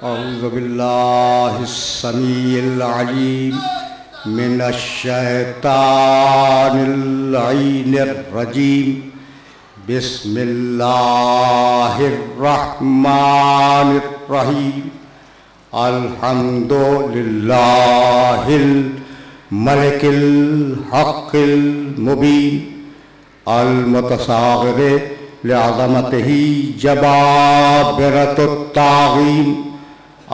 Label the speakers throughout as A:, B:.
A: اعوذ باللہ السمیع العلیم من الشیطان اللعین الرجیم بسم اللہ الرحمن الرحیم الحمد للہ الملک الحق المبین المتصاغر لعظمتہ جبابرۃ الطاغین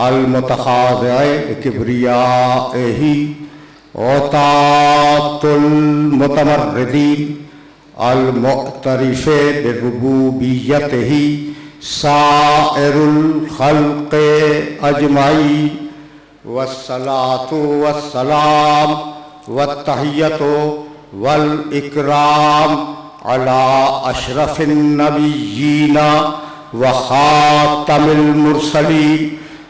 A: المتخاضع لکبریائہ عطاة المتمردین المعترف بربوبیتہ سائر الخلق اجمعین والصلاة والسلام والتحیۃ والاکرام علی اشرف النبیین وخاتم المرسلین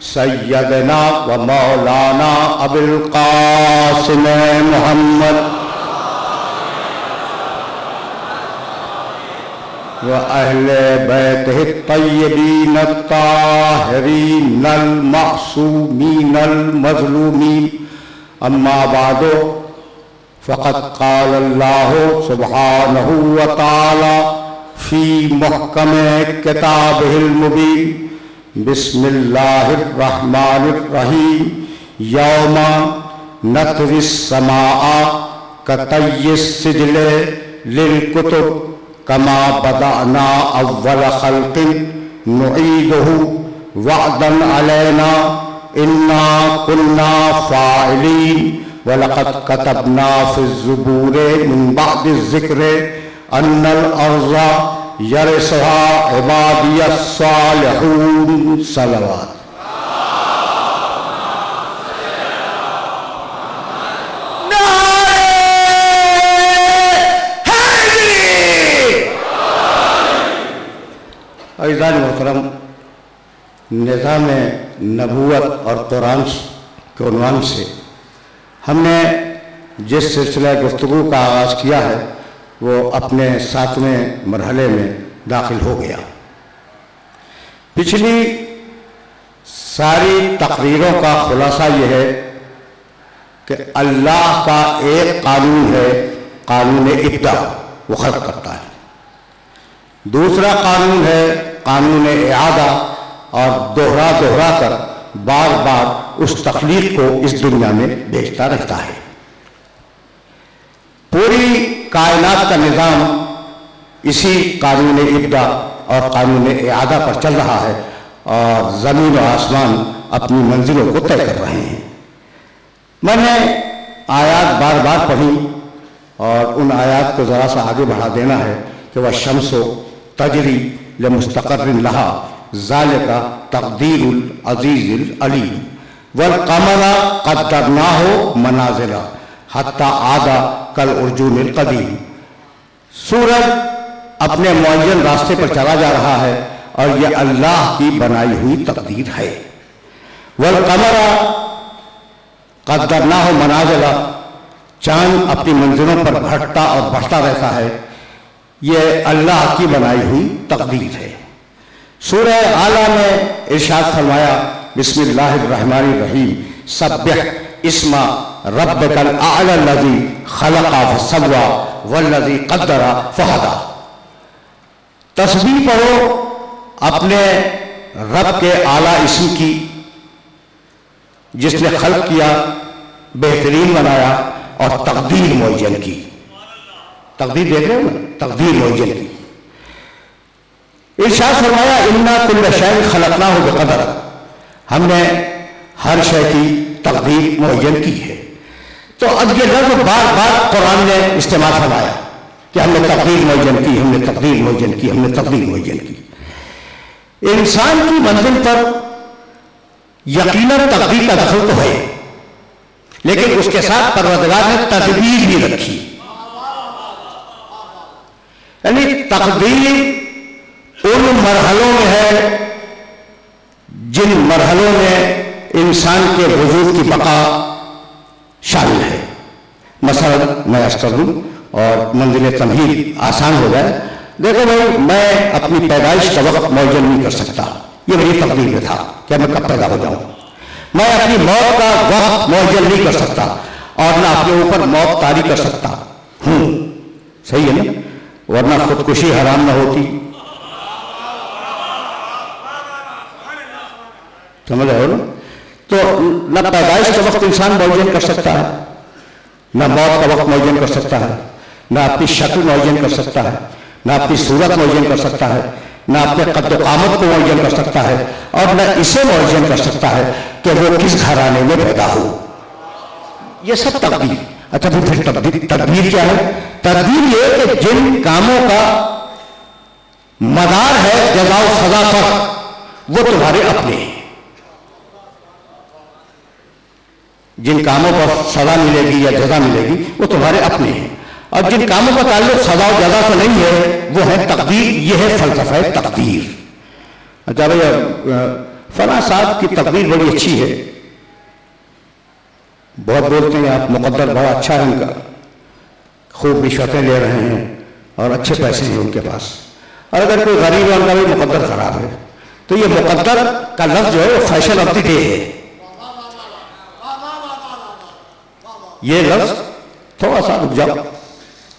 A: سیدنا و مولانا ابو القاسم محمد و اہل بیتہ الطیبین الطاہرین المعصومین المظلومین اما بعد فقد قال اللہ سبحانہ وتعالی فی محکم کتابہ المبین بسم اللہ الرحمن الرحیم یوم نطوی السماء کطی السجل للکتب کما بدأنا اول خلق نعیدہ وعدا علینا انا کنا فاعلین وَلَقَدْ كَتَبْنَا فِي الزُّبُورِ مِن بَعْدِ الذِّكْرِ أَنَّ الْأَرْضَ يَرِثُهَا عِبَادِيَ الصَّالِحُونَ صلوات عزیزان محترم، نظام نبوت اور قرآن کے عنوان سے ہم نے جس سلسلہ گفتگو کا آغاز کیا ہے وہ اپنے 7ویں مرحلے میں داخل ہو گیا۔ پچھلی ساری تقریروں کا خلاصہ یہ ہے کہ اللہ کا ایک قانون ہے، قانون ابداع، وہ خلق کرتا ہے۔ دوسرا قانون ہے قانون اعادہ، اور دوہرا دوہرا کر بار بار اس تخلیق کو اس دنیا میں بھیجتا رہتا ہے۔ پوری کائنات کا نظام اسی قانون ابداع اور قانون اعادہ پر چل رہا ہے، اور زمین و آسمان اپنی منزلوں کو طے کر رہے ہیں۔ میں نے آیات بار بار پڑھی، اور ان آیات کو ذرا سا آگے بڑھا دینا ہے کہ وَالشَّمْسُ تَجْرِي لِمُسْتَقَرٍ لَهَا ذَلِكَ تَقْدِيرُ الْعَزِيزِ الْعَلِيمِ وَالْقَمَرَ قَدَّرْنَاهُ مَنَازِلَ حَتَّى عَادَ كَالْعُرْجُونِ الْقَدِيمِ۔ سورج اپنے معین راستے پر چلا جا رہا ہے، اور یہ اللہ کی بنائی ہوئی تقدیر ہے۔ وَالْقَمَرَ قَدَّرْنَاهُ مَنَازِلَ، چاند اپنی منزلوں پر گھٹتا اور بڑھتا رہتا ہے، یہ اللہ کی بنائی ہوئی تقدیر ہے۔ سورہ اعلیٰ میں ارشاد فرمایا بسم اللہ الرحمن الرحیم سبح اسم ربک الاعلی الذی خلق فسوی والذی قدر فہدی۔ تسبیح پڑھو اپنے رب کے اعلیٰ اسم کی، جس نے خلق کیا، بہترین بنایا، اور تقدیر معین کی۔ تقدیر دیکھ رہے ہو نا، تقدیر معین کی۔ ارشاد فرمایا اِنَّا كُلَّ شَيْءٍ خَلَقْنَاهُ بِقَدَرٍ، ہم نے ہر شے کی تقدیر معین کی ہے۔ تو اب یہ لفظ بار بار قرآن نے استعمال فرمایا کہ ہم نے تقدیر معین کی، ہم نے تقدیر معین کی، ہم نے تقدیر معین کی۔ انسان کی منزل پر یقیناً تقدیر کا دخل تو ہے، لیکن اس کے ساتھ پروردگار نے تدبیر بھی رکھی، یعنی تقدیر ان مرحلوں میں ہے جن مرحلوں میں انسان کے وجود کی بقا شامل ہے۔ مثلا میں عرض کر دوں اور منزل تمہید آسان ہو جائے۔ دیکھو بھائی، میں اپنی پیدائش کا وقت معین نہیں کر سکتا، یہ میری تقدیر میں تھا کہ میں کب پیدا ہو جاؤں. میں اپنی موت کا وقت معین نہیں کر سکتا اور نہ اپنے اوپر موت طاری کر سکتا ہوں. صحیح ہے نا؟ ورنہ خودکشی حرام نہ ہوتی. سمجھ رہے ہو نا؟ تو نہ پیدائش کا وقت انسان معین کر سکتا ہے، نہ موت کا وقت معین کر سکتا ہے، نہ اپنی شکل معین کر سکتا ہے، نہ اپنی صورت معین کر سکتا ہے، نہ اپنے قد و قامت کو معین کر سکتا ہے، اور نہ اسے معین کر سکتا ہے کہ وہ کس گھرانے میں پیدا ہو. یہ سب تقدیر. اچھا پھر تدبیر کیا ہے؟ تدبیر یہ کہ جن کاموں کا مدار ہے جزا و سزا پر وہ تمہارے اپنے ہیں. جن کاموں پر سزا ملے گی یا جزا ملے گی وہ تمہارے اپنے ہیں، اور جن کاموں کا تعلق سزا و جزا سے نہیں ہے وہ ہے تقدیر. یہ ہے فلسفہ تقدیر. اچھا بھائی فلاں صاحب کی تقدیر بڑی اچھی ہے، بہت بولتے ہیں آپ، مقدر بڑا اچھا ہے ان کا، خوب رشوتیں لے رہے ہیں اور اچھے پیسے ہیں ان کے پاس. اور اگر کوئی غریب ہے ان کا بھی مقدر خراب ہے، تو یہ مقدر کا لفظ جو ہے وہ فیشن آف دی ڈے ہے. یہ لفظ تھوڑا سا رک جاؤ،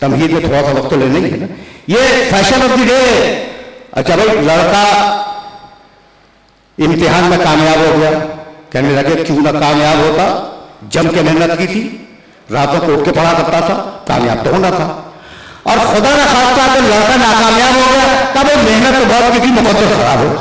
A: تمہید میں تھوڑا سا وقت تو لینے ہے نا. یہ فیشن آف دی ڈے. اچھا بھائی لڑکا امتحان میں کامیاب ہو گیا، کہنے لگے کیوں نہ کامیاب ہوتا، جم کے محنت کی تھی، راتوں کو اٹھ کے پڑھا کرتا تھا، کامیاب تو ہونا تھا. اور خدا نہ خواستہ اگر لڑکا ناکامیاب ہو گیا تب وہ محنت تو بہت کی تھی، مقدر خراب ہو.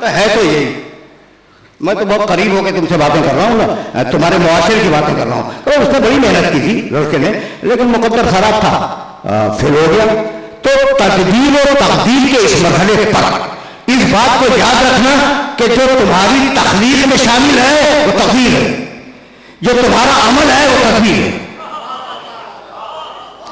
A: ہے تو یہی. میں تو بہت قریب ہو کے تم سے باتیں کر رہا ہوں نا، تمہارے معاشرے کی باتیں کر رہا ہوں. تو اس نے بڑی محنت کی تھی لڑکے نے، لیکن مقدر خراب تھا، فیل ہو گیا. تو تقدیر و تقدیر کے اس مرحلے پر اس بات کو یاد رکھنا کہ جو تمہاری تخلیق میں شامل ہے وہ تقدیر ہے، جو تمہارا عمل ہے وہ تقدیر ہے.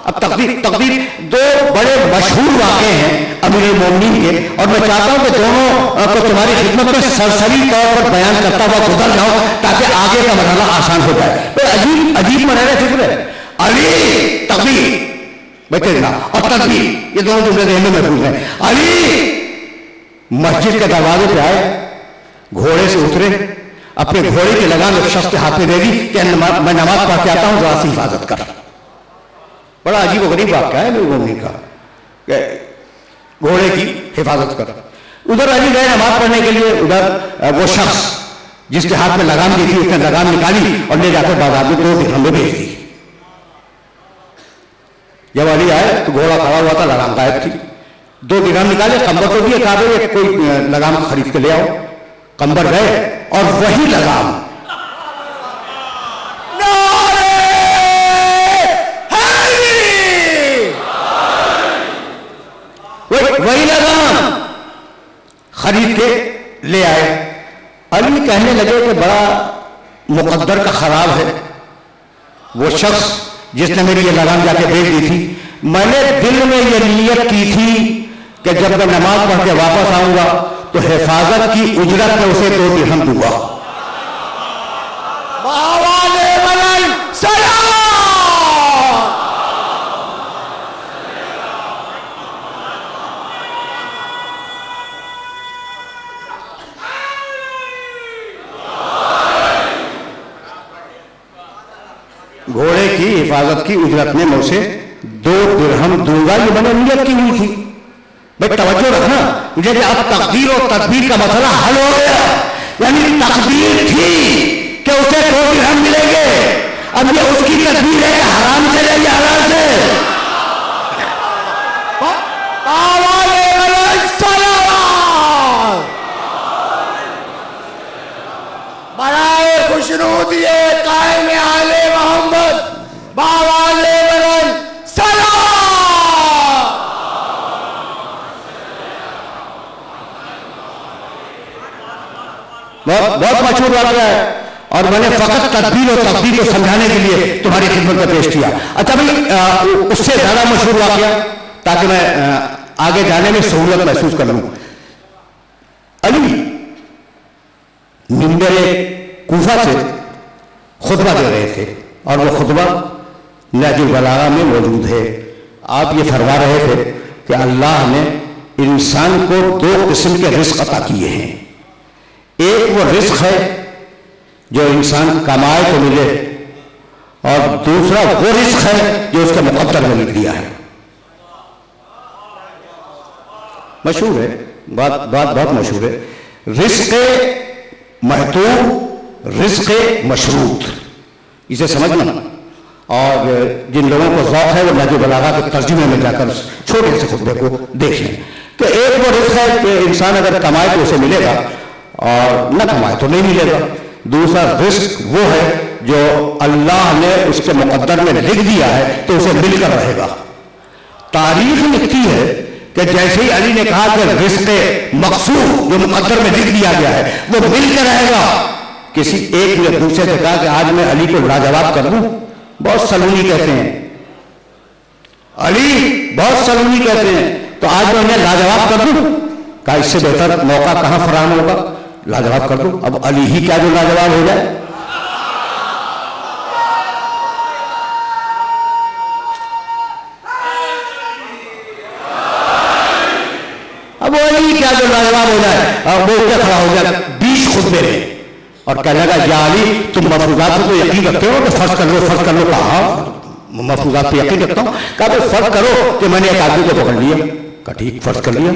A: اب تقدیر دو بڑے مشہور واقعے ہیں امیر المومنین کے، اور میں چاہتا ہوں کہ دونوں کو تمہاری خدمت میں سرسری طور پر بیان کرتا ہوا گزر جاؤ تاکہ آگے کا مرحلہ آسان ہو جائے. عجیب عجیب مرحلہ فکر ہے. علی تقدیر بیٹھے دینا اور تقدیر یہ دونوں جملے ذہن میں محفوظ ہیں. علی مسجد کے دروازے پہ آئے، گھوڑے سے اترے، اپنے گھوڑے کی لگام ایک شخص کے ہاتھ میں دے دی کہ میں نماز پڑھ کے آتا ہوں، ذرا سی حفاظت کر. بڑا عجیب و غریب واقعہ ہے میرے مومن کا کہ گھوڑے کی حفاظت کر. ادھر علی گئے نماز پڑھنے کے لیے، ادھر وہ شخص جس کے ہاتھ میں لگام دی تھی اس نے لگام نکالی اور لے جا کر بازار میں 2 درہم میں بیچ دی. جب علی آئے تو گھوڑا کھڑا ہوا تھا، لگام غائب تھی. 2 درہم نکالے، قمبر کو دیے، کہا بھائی کوئی لگام خرید کے لے آؤ. قمبر گئے اور وہی لگام وہی لگام خرید کے لے آئے. علی کہنے لگے کہ بڑا مقدر کا خراب ہے، وہ شخص جس نے میری یہ لگام جا کے بیچ دی تھی، میں نے دل میں یہ نیت کی تھی کہ جب میں نماز پڑھ کے واپس آؤں گا تو حفاظت کی اجرت میں اسے 2 درہم دوں گا. گھوڑے کی حفاظت کی اجرت میں میں اسے 2 درہم دوں گا. یہ میں نے نیت کی ہوئی تھی. بھائی توجہ رکھنا، مجھے کہ اب تقدیر اور تدبیر کا مسئلہ حل ہو گیا. یعنی تقدیر تھی کہ اسے 2 درہم ملیں گے، اب یہ اس کی تدبیر ہے کہ حرام سے لے یا حلال سے.
B: برائے خوشنودی قائم آل محمد باوال ورن سلام.
A: بہت مشہور واقعہ ہے اور میں نے فقط تدبیر اور تقدیر کو سمجھانے کے لیے تمہاری خدمت میں پیش کیا. اچھا بھائی اس سے زیادہ مشہور واقعہ تاکہ میں آگے جانے میں سہولت محسوس کر لوں. علی کوفہ سے خطبہ دے رہے تھے اور وہ خطبہ نہج البلاغہ میں موجود ہے. آپ یہ فرما رہے تھے کہ اللہ نے انسان کو 2 قسم کے رزق عطا کیے ہیں. ایک وہ رزق ہے جو انسان کمائے تو ملے اور دوسرا وہ رزق ہے جو اس کے مقدر میں لکھ دیا ہے. مشہور ہے بات بہت مشہور ہے. رزق محتوب، رزق مشروط، اسے سمجھنا. اور جن لوگوں کو ذوق ہے وہ نہج البلاغہ کے ترجمے میں جا کر چھوٹے سے خطبے کو دیکھ لیں. کہ ایک وہ رزق ہے کہ انسان اگر کمائے تو اسے ملے گا اور نہ کمائے تو نہیں ملے گا. دوسرا رزق وہ ہے جو اللہ نے اس کے مقدر میں لکھ دیا ہے تو اسے مل کر رہے گا. تاریخ لکھتی ہے کہ جیسے ہی علی نے کہا کہ رزق مقصود جو مقدر میں لکھ دیا گیا ہے وہ مل کر رہے گا، کسی ایک نے دوسرے سے کہا کہ آج میں علی کو لاجواب کر دوں. بہت سلونی کہتے ہیں، علی بہت سلونی کہتے ہیں، تو آج میں انہیں لاجواب کر دوں. کہا اس سے بہتر موقع کہاں فراہم ہوگا، لاجواب کر دوں. اب علی ہی کیا جو لاجواب ہو جائے. اب وہ علی کیا جو لاجواب ہو جائے اور وہ کیا کھڑا ہو گیا 20 خطبے میں اور کہنے لگا یا علی تم مفروضات کو یقین رکھتے ہو کہ فرض کر لو. کہا مفروضات پہ یقین رکھتا ہوں. کہا تو فرض کرو کہ میں نے ایک آدمی کو پکڑ لیا. کہا ٹھیک فرض کر لیا.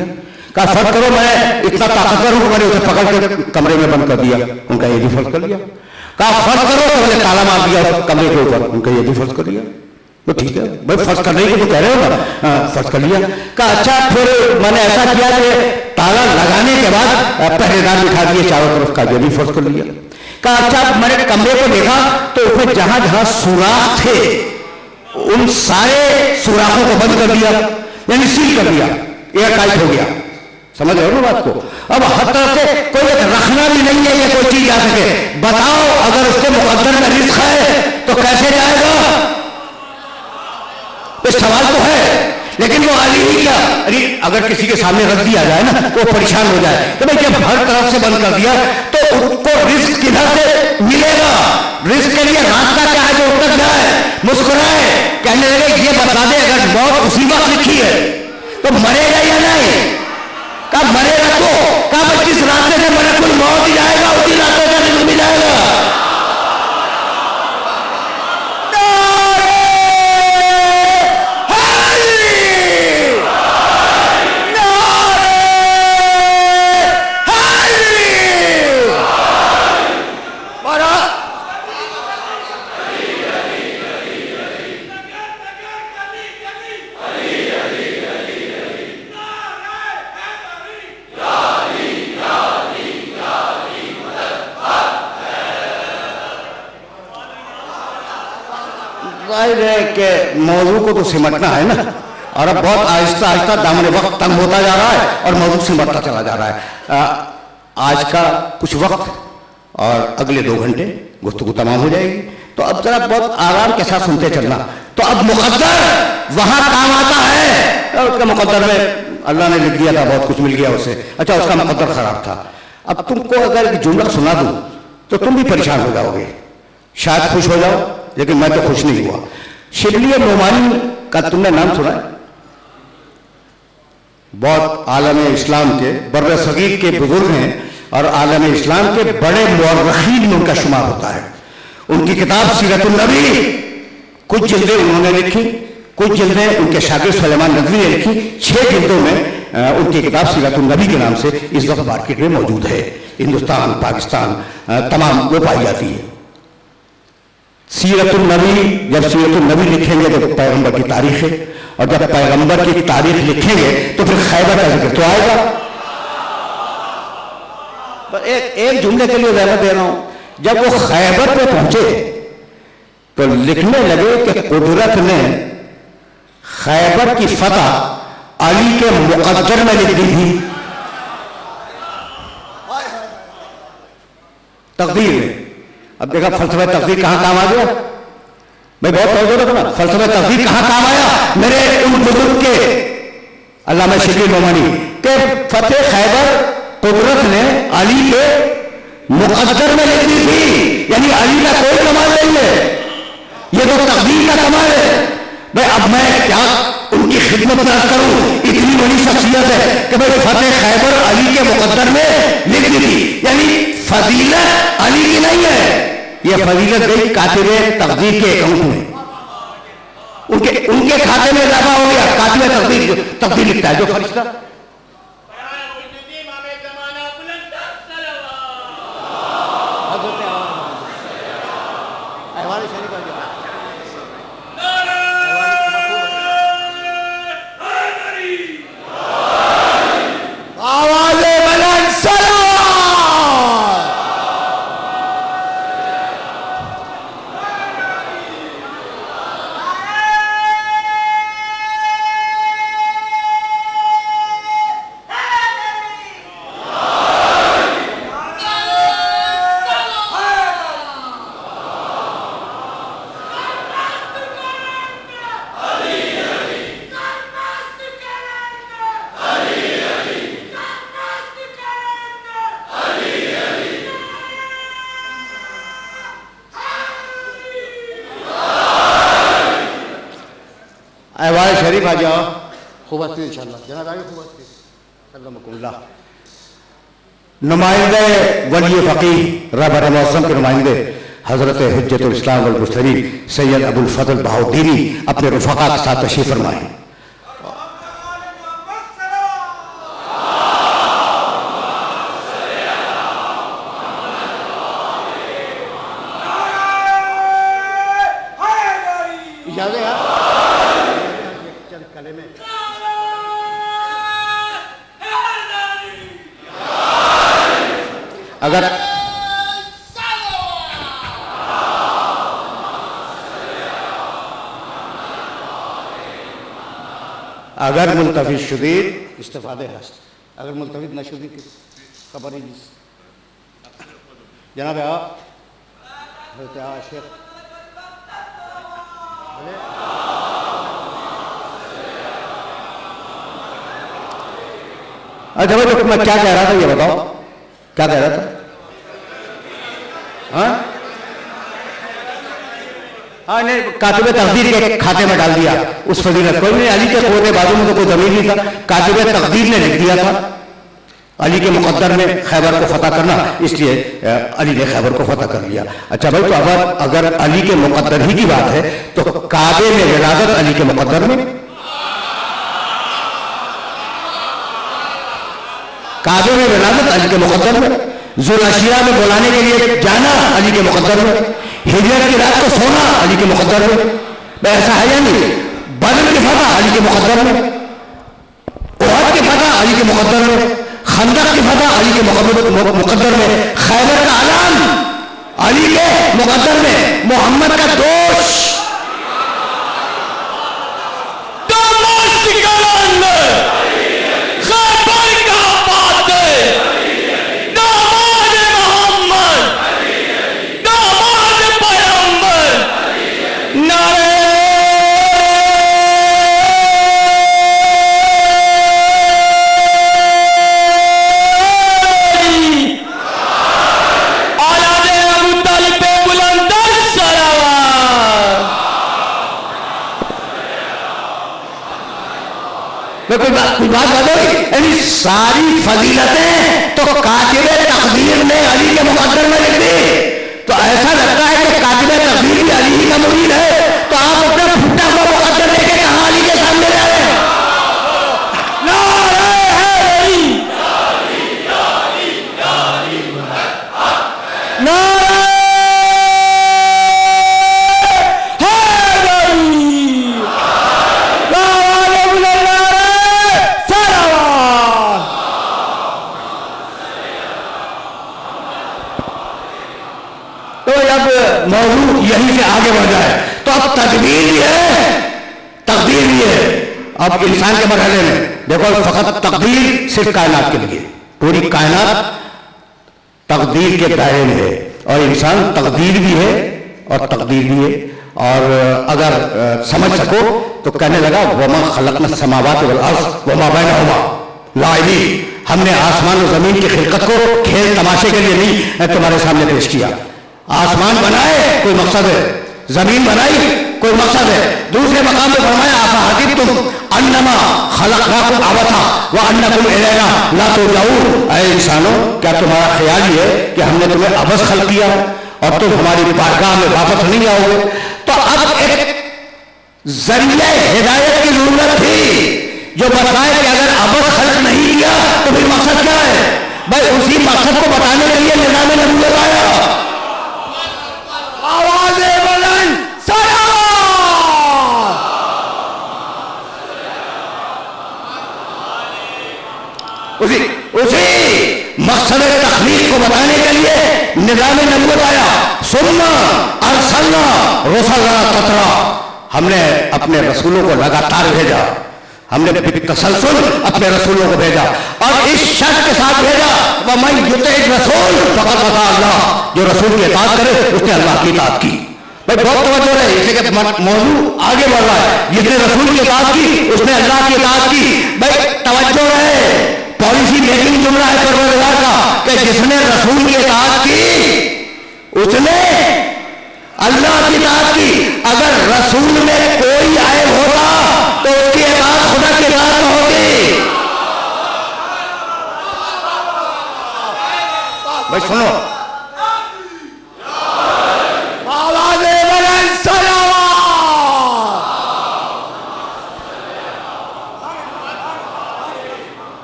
A: کہا فرض کرو میں اتنا طاقتور ہوں کہ میں نے اسے پکڑ کے کمرے میں بند کر دیا. ان کا یہ بھی فرض کر لیا. کہا فرض کرو کہ میں نے تالا مار دیا کمرے کے اوپر. ان کا یہ بھی فرض کر لیا. تو ٹھیک ہے بھائی فرض کرنے کی تو کہہ رہے ہو نا، فرض کر لیا. کہا اچھا پھر میں نے ایسا کیا کہ تالا لگانے کے بعد پہرے دار بٹھا دیے چاروں طرف. کا یہ بھی فرض کر لیا. کہا اچھا میں نے کمرے کو دیکھا تو اس میں جہاں جہاں سوراخ تھے ان سارے سوراخوں کو بند کر دیا، یعنی سیل کر دیا، ایئر ٹائٹ ہو گیا. سمجھ رہے ہو نا بات کو. اب ہر طرح سے کوئی رکھنا بھی نہیں ہے یہ کوئی چیز آ سکے. بتاؤ اگر اس کے مقدر میں رزق ہے تو کیسے جائے گا؟ یہ سوال تو ہے. لیکن وہ علی ہی کیا، اگر کسی کے سامنے رکھ دیا جائے نا تو وہ پریشان ہو جائے کہ بھائی جب ہر طرف سے بند کر دیا تو اس کو رزق کدھر سے ملے گا؟ رزق کے لیے راستہ کیا ہے جو اتر جائے؟ مسکرائے، کہنے لگے یہ بتا دے اگر موت اسی وقت لکھی ہے تو مرے گا یا نہیں؟ کہا مرے گا تو کہا جس راستے سے ملک الموت جائے گا اسی راستے سے رزق بھی جائے گا. ظاہر ہے کہ موضوع کو تو سمٹنا ہے نا، اور اب بہت آہستہ آہستہ دامن وقت تنگ ہوتا جا رہا ہے اور موضوع سمٹتا چلا جا رہا ہے. آج کا کچھ وقت اور اگلے 2 گھنٹے گفتگو تمام ہو جائے گی. تو اب ذرا بہت آرام کے ساتھ سنتے چلنا. تو اب مقدر وہاں کام آتا ہے. اس کا مقدر میں اللہ نے لکھ دیا تھا، بہت کچھ مل گیا اسے. اچھا اس کا مقدر خراب تھا. اب تم کو اگر ایک جملہ سنا دوں تو تم بھی پریشان ہو جاؤ گے. شاید خوش ہو جاؤ لیکن میں تو خوش نہیں ہوا. شبلی نعمانی کا تم نے نام سنا ہے؟ بہت عالم اسلام کے بر صغیر کے بزرگ ہیں اور عالم اسلام کے بڑے مورخین میں ان کا شمار ہوتا ہے. ان کی کتاب سیرت النبی کچھ جلدیں انہوں نے لکھی، کچھ جلدیں ان کے شاگرد سلیمان ندوی نے لکھی. 6 جلدوں میں ان کی کتاب سیرت النبی کے نام سے اس وقت مارکیٹ میں موجود ہے. ہندوستان، پاکستان تمام وہ پائی جاتی ہے. سیرت النبی، جب سیرت النبی لکھیں گے تو پیغمبر کی تاریخ ہے، اور جب پیغمبر کی تاریخ لکھیں گے تو پھر خیبر کا ذکر تو آئے گا. ایک جملے کے لیے زیادہ دے رہا ہوں. جب وہ خیبر پہ پہنچے تو لکھنے لگے کہ قدرت نے خیبر کی فتح علی کے مقدر میں لکھ دی تھی، تقدیر میں. اب دیکھا فلسفہ تقدیر کہاں کام آ گیا. میں بہت توجہ رکھنا، فلسفہ تقدیر کہاں کام آیا میرے ان بزرگ کے علامہ شبلی نعمانی کہ فتح خیبر قدرت نے علی کے مقدر میں لکھنی تھی، یعنی علی کا کوئی کمال نہیں ہے، یہ تو تقدیر کا کمال ہے. بھائی اب میں کیا ان کی خدمت نہ کروں، اتنی بڑی شخصیت ہے کہ بھائی فتح خیبر علی کے مقدر میں لکھنی تھی، یعنی فضیلت علی کی نہیں ہے، یہ فضیلت گئی کاتب تقدیر کے اکاؤنٹ میں، ان کے کھاتے میں اضافہ ہو گیا. کاتب تقدیر لکھتا ہے جو فرشتہ. احوال شریف آ جاؤ. خوب ہستی انشاءاللہ. جناب آگے خوب ہستی سلمکم اللہ. نمائندے ولی فقیہ رہبر موسم کے نمائندے حضرت حجت الاسلام والمرسلین سید ابو الفضل بہاؤالدینی اپنے رفقا کے ساتھ تشریف فرمائیں. اگر ملتفت شدید استفادہ ہست، اگر ملتفت نہ شدید خبر ہی جناب حضرت شیخ اچھا بھائی تو میں کیا کہہ رہا تھا یہ بتاؤ، کیا کہہ رہا تھا؟ ہاں نہیں، کاتب تقدیر کے کھاتے میں ڈال دیا اس فضیلت. کوئی نہیں، علی کے قوت بازو میں تو کوئی ضمیر نہیں تھا، کاتب تقدیر نے لکھ دیا تھا علی کے مقدر میں خیبر کو فتح کرنا، اس لیے علی نے خیبر کو فتح کر لیا. اچھا بھائی تو اگر علی کے مقدر ہی کی بات ہے تو کعبے میں ولادت علی کے مقدر میں، کعبے میں ولادت علی کے مقدر میں، ذوالعشیرہ میں بلانے کے لیے جانا علی کے مقدر میں، ہجرت کی رات کو سونا علی کے مقدر میں. ایسا ہے یا نہیں؟ بدر کی فتح علی کے مقدر میں، احد کی فتح علی کے مقدر میں، خندق کی فتح علی کے مقدر میں، خیبر کا اعلان علی کے مقدر میں، محمد کا دوش کوئی بات یعنی ساری فضیلتیں تو کاتب تقدیر نے علی کے مقدر میں لکھ دی. تو ایسا لگتا ہے کہ کاتب تقدیر بھی علی کا مرید ہے، تو آپ اپنا پھٹا ہوا مقدر لے کے کہاں علی کے سامنے جا رہے ہیں؟ موضوع یہیں سے آگے بڑھ جائے تو اب تدبیر بھی ہے تقدیر بھی ہے. اب انسان کے مرحلے میں دیکھو، فقط تقدیر صرف کائنات کے لیے، پوری کائنات تقدیر کے دائرے میں ہے، اور انسان تقدیر بھی ہے اور تقدیر بھی ہے. اور اگر سمجھ سکو تو کہنے لگا وما خلقنا السماوات والارض وما بینہما لاعبین، ہم نے آسمان و زمین کی خلقت کو کھیل تماشے کے لیے نہیں تمہارے سامنے پیش کیا. آسمان بنائے کوئی مقصد ہے, زمین بنائی کوئی مقصد ہے. دوسرے مقام پہ فرمایا افحسبتم انما خلقناکم عبثا وانکم الینا لا ترجعون. اے انسانوں, کیا تمہارا خیال یہ ہے کہ ہم نے تمہیں عبث خلق کیا اور تم ہماری بارگاہ میں واپس نہیں آؤ گے؟ تو اب ایک ذریعہ ہدایت کی ضرورت تھی جو بتائے کہ اگر عبث خلق نہیں کیا تو پھر مقصد کیا ہے. بھائی اسی مقصد کو بتانے کے لیے نظام نبوت آیا.
B: آوازیں بلند سلام.
A: اسی مقصد تخلیق کو بتانے کے لیے نظام نبوت آیا. ثم ارسلنا رسلنا تترا. ہم نے اپنے رسولوں کو لگاتار بھیجا, ہم نے تسلسل اپنے رسولوں کو بھیجا اور اس شرط کے ساتھ بھیجا وَمَن يُطِعِ الرَّسُولَ فَقَدْ أَطَاعَ اللَّهَ. جو رسول کی اطاعت کرے اس نے اللہ کی اطاعت کی. بھائی بہت توجہ رہے, اس لیے کہ موضوع آگے بڑھ رہا ہے. جس نے رسول کی اطاعت کی اس نے اللہ کی اطاعت کی. بھائی توجہ رہے, پالیسی میکنگ جملہ ہے پروردگار کا کہ جس نے رسول کی اطاعت کی اس نے اللہ کی اطاعت کی. اگر رسول میں کوئی عیب ہوتا تو اس کی اطاعت خدا کی اطاعت میں ہوگی. بھائی سنو,
B: آوازیں بلند سلام.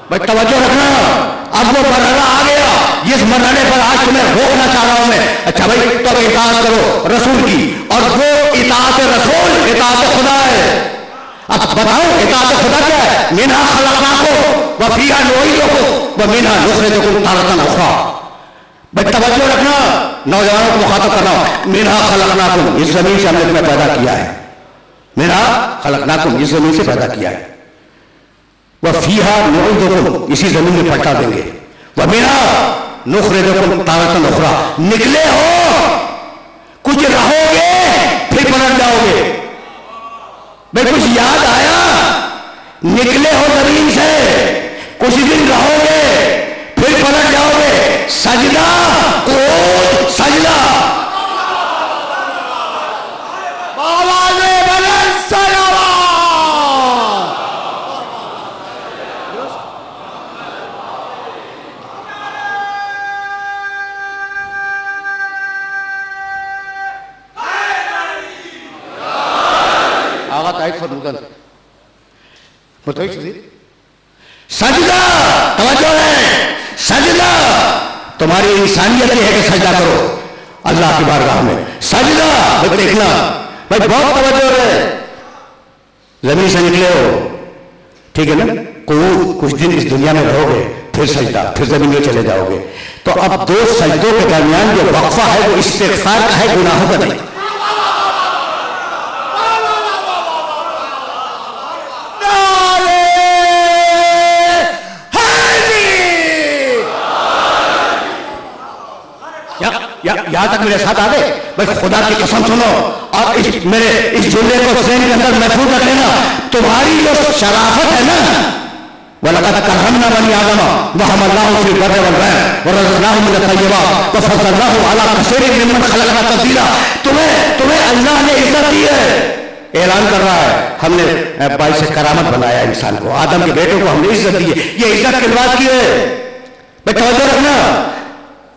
A: بھائی توجہ رکھنا. اب وہ مرحلہ آ گیا جس مرحلے پر آج تمہیں روکنا چاہ رہا ہوں میں. اچھا بھائی تو اطاعت کرو رسول کی, اور وہ اطاعت رسول اطاعت خدا ہے. اب بتاؤ اطاعت خدا کیا ہے؟ منہا خلقناکم وفیہا نعیدکم ومنہا نخرجکم تارۃ اخری. بھائی توجہ رکھنا, نوجوانوں کو مخاطب کر رہا ہوں. منہا خلقناکم, اس زمین سے ہم نے تمہیں پیدا کیا ہے. منہا خلقناکم, اس زمین سے پیدا کیا ہے. وفیہا نعیدکم, اسی زمین میں پلٹا دیں گے. ومنہا نخرجکم تارۃ اخری, نکلے ہو کچھ رہو گے پھر پلٹ جاؤ گے. بھائی کچھ یاد آیا, نکلے ہو زمین سے کچھ دن رہو گے پھر پلٹ جاؤ گے. سجدہ قعود سجدہ.
B: آوازیں بلند سلام.
A: سجدہ, توجہ ہے, سجدہ تمہاری انسانیت یہ ہے کہ سجدہ کرو اللہ کی بارگاہ میں. سجدہ بھائی دیکھنا, بھائی بہت توجہ ہے. زمین سے نکلے ہو ٹھیک ہے نا, قعود کچھ دن اس دنیا میں رہو گے پھر سجدہ, پھر زمین میں چلے جاؤ گے. تو اب دو سجدوں کے درمیان جو وقفہ ہے وہ استغفار کا ہے, گناہوں کا نہیں. یہاں تک میرے ساتھ آ گئے. بھائی خدا کی قسم سنو اور میرے اس جملے کو ذہن کے اندر محفوظ رکھ لینا. تمہاری جو شرافت ہے نا, وَلَقَدْ كَرَّمْنَا بَنِي آدَمَ وَحَمَلْنَاهُمْ فِي الْبَرِّ وَالْبَحْرِ وَرَزَقْنَاهُم مِّنَ الطَّيِّبَاتِ وَفَضَّلْنَاهُمْ عَلَىٰ كَثِيرٍ مِّمَّنْ خَلَقْنَا تَفْضِيلًا. تمہیں اللہ نے عزت دی ہے. اعلان کر رہا ہے ہم نے باعث کرامت بنایا انسان کو, آدم کے بیٹوں کو ہم نے عزت دی ہے. یہ عزت کی بات کی ہے. بھائی توجہ رکھنا,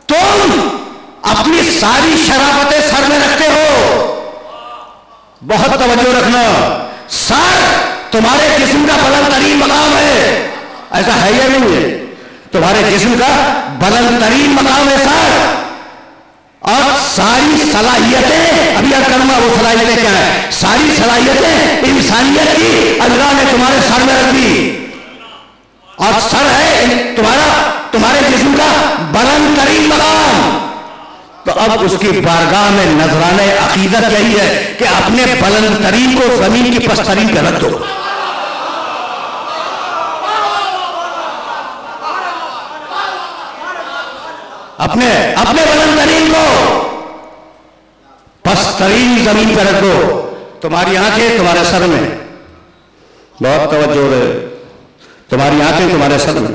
A: تم اپنی ساری شرافتیں سر میں رکھتے ہو. بہت توجہ رکھنا, سر تمہارے جسم کا بلند ترین مقام ہے. ایسا ہے یا نہیں ہے؟ تمہارے جسم کا بلند ترین مقام ہے سر. اور ساری صلاحیتیں, ابھی کرنا وہ صلاحیتیں کیا ہیں, ساری صلاحیتیں انسانیت کی اللہ نے تمہارے سر میں رکھ دی. اور سر ہے تمہارے جسم کا بلند ترین مقام. تو اب اس کی بارگاہ میں نذرانہ عقیدت یہی ہے کہ اپنے بلند ترین کو زمین کی پسترین پہ رکھ دو. اپنے بلند ترین کو پسترین زمین پہ رکھ دو. تمہاری آنکھیں تمہارے سر میں, بہت توجہ ہے, تمہاری آنکھیں تمہارے سر میں,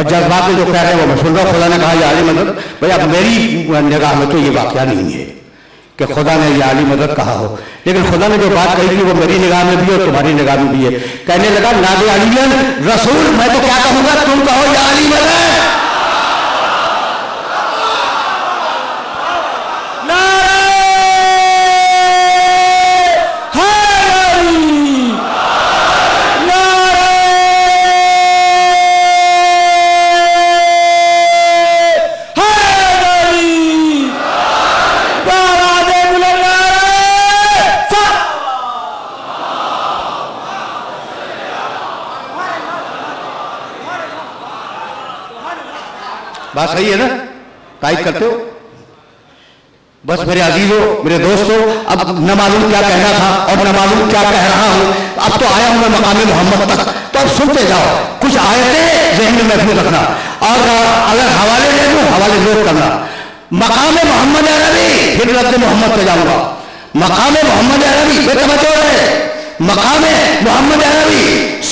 A: اور جذبات میں جو کہہ رہے ہیں وہ میں سن رہا ہوں. خدا نے کہا یہ عالی مدد، بھائی اب میری نگاہ میں تو یہ واقعہ نہیں ہے کہ خدا نے یہ عالی مدد کہا ہو، لیکن خدا نے جو بات کہی تھی وہ میری نگاہ میں بھی ہے اور تمہاری نگاہ میں بھی ہے. کہنے لگا نادے علی رسول، میں تو کیا کہوں گا، تم کہو یا علی مدد. بات صحیح ہے نا؟ تائید کرتے ہو؟ بس میرے عزیزوں، میرے دوستوں، اب نہ معلوم کیا کہنا تھا اور نہ معلوم کیا کہہ رہا ہوں. اب تو آیا ہوں میں مقام محمد تک، تو اب سنتے جاؤ. کچھ آیتیں ذہن میں محفوظ رکھنا، اور اگر حوالے دے دوں حوالے نوٹ کرنا. مقام محمد عربی، پھر رد محمد پہ جاؤں گا. مقام محمد عربی پھر توجہ ہے. مقام محمد عربی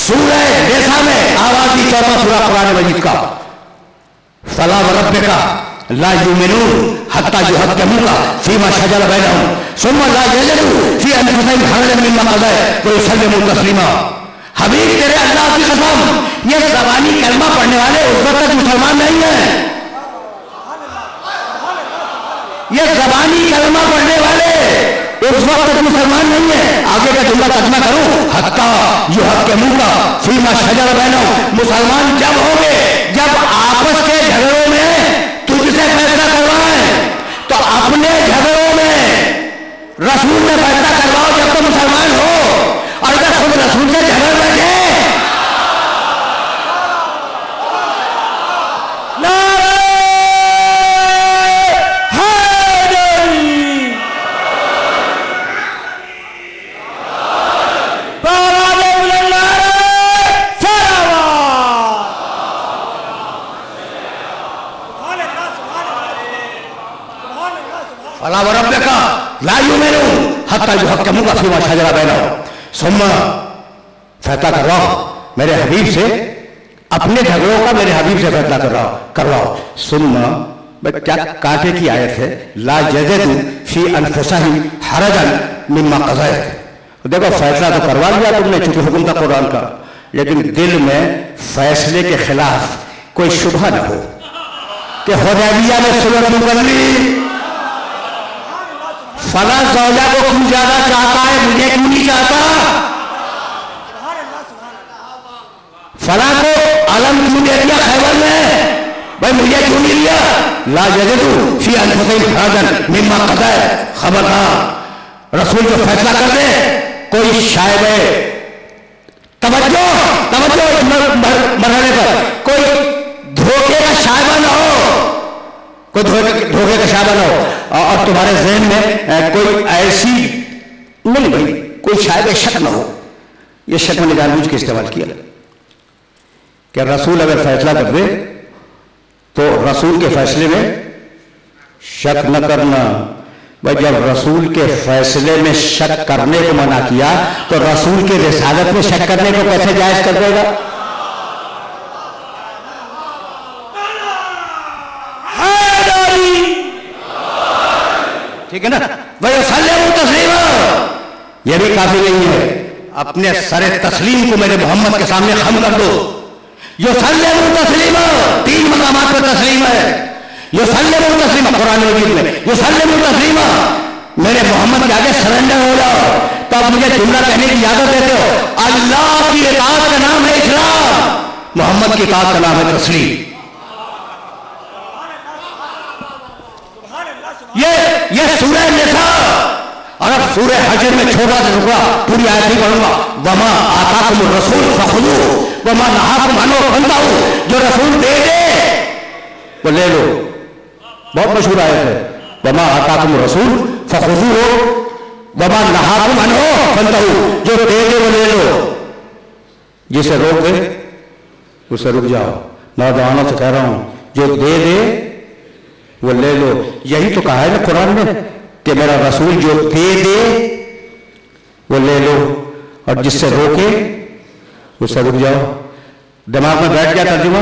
A: سورہ نیسا میں آواز کی 14 سورہ قرآن مجید کا. فلا وربک لا یؤمنون حتی یحکموک فیما شجر بینہم ثم لا یجدوا فی انفسہم حرجا مما قضیت ویسلموا تسلیما. حبیب تیرے اللہ کی قسم، یہ زبانی کلمہ پڑھنے والے اس وقت تک مسلمان نہیں ہیں. یہ زبانی کلمہ پڑھنے والے اس وقت تک مسلمان نہیں ہیں. آگے کا جملہ ترجمہ کروں، حتی یحکموک فیما شجر بینہم، مسلمان جب ہوں گے جب آپس کے جھگڑوں میں تجھ سے فیصلہ کروائیں، تو اپنے جھگڑوں میں رسول نے فیصلہ کرواؤ جب تو مسلمان ہو. اور اگر خود رسول سے جھگڑ بیٹھے، فلا وربک لا یؤمنون حتی یحکموک فیما شجر بینہم ثم، فیصلہ کرواؤ میرے حبیب سے، اپنے جھگڑوں کا میرے حبیب سے فیصلہ کرواؤ. ثم، کیا کانٹے کی آیت ہے، لا یجدوا فی انفسہم حرجا مما قضیت. دیکھو فیصلہ تو کروا لیا تم نے چونکہ حکم تھا قرآن کا، لیکن دل میں فیصلے کے خلاف کوئی شبہ نہ ہو کہ حدیبیہ میں صلح کیوں کر لی، فلاں زوجہ کو کیوں زیادہ چاہتا ہے مجھے کیوں نہیں چاہتا، فلاں کو علم کیوں دے دیا خیبر میں، بھائی مجھے کیوں نہیں دیا. لا یجدوا فی انفسہم حرجا مما قضیت. خبردار، رسول جو فیصلہ کر دے کوئی شائب توجہ مرحلے پر کوئی دھوکے کا شائبہ نہ ہو، کوئی دھوکے کا شائبہ نہ ہو، اور تمہارے ذہن میں کوئی ایسی نہیں بھائی کوئی شائبہ شک نہ ہو. یہ شک میں نے جان بوجھ کے استعمال کیا کہ رسول اگر فیصلہ کر دے تو رسول کے فیصلے میں شک نہ کرنا. بھائی جب رسول کے فیصلے میں شک کرنے کو منع کیا تو رسول کے رسالت میں شک کرنے کو کیسے جائز کر دے گا؟ ٹھیک ہے نا بھائی، سلموا تسلیما. یہ بھی کافی نہیں ہے، اپنے سر تسلیم کو میرے محمد کے سامنے خم کر دو. یسلموا تسلیما، 3 مقامات پر تسلیم ہے. یسلموا تسلیما قرآن مجید میں، یسلموا تسلیما، میرے محمد کے آگے سرنڈر ہو جاؤ. تو اب مجھے جملہ کہنے کی اجازت دیتے ہو، اللہ کی اطاعت کا نام ہے اسلام، محمد کی اطاعت کا نام ہے تسلیم. یہ سورہ نساء، اور اب سورہ حجر میں چھوٹا سا ٹکڑا، پوری آیت نہیں پڑھوں گا. وما آتاکم الرسول فخذوہ وما نہاکم عنہ فانتہوا. جو رسول دے دے وہ لے لو، بہت مشہور آیت ہے. وما آتاکم الرسول فخذوہ وما نہاکم عنہ فانتہوا. جو دے دے وہ لے لو، جسے روکے اسے رک جاؤ. نوجوانوں سے کہہ رہا ہوں، جو دے دے وہ لے لو. یہی تو کہا ہے نا قرآن میں کہ میرا رسول جو دے دے وہ لے لو، اور جس سے روکے اس سے رک جاؤ. دماغ میں بیٹھ گیا ترجمہ؟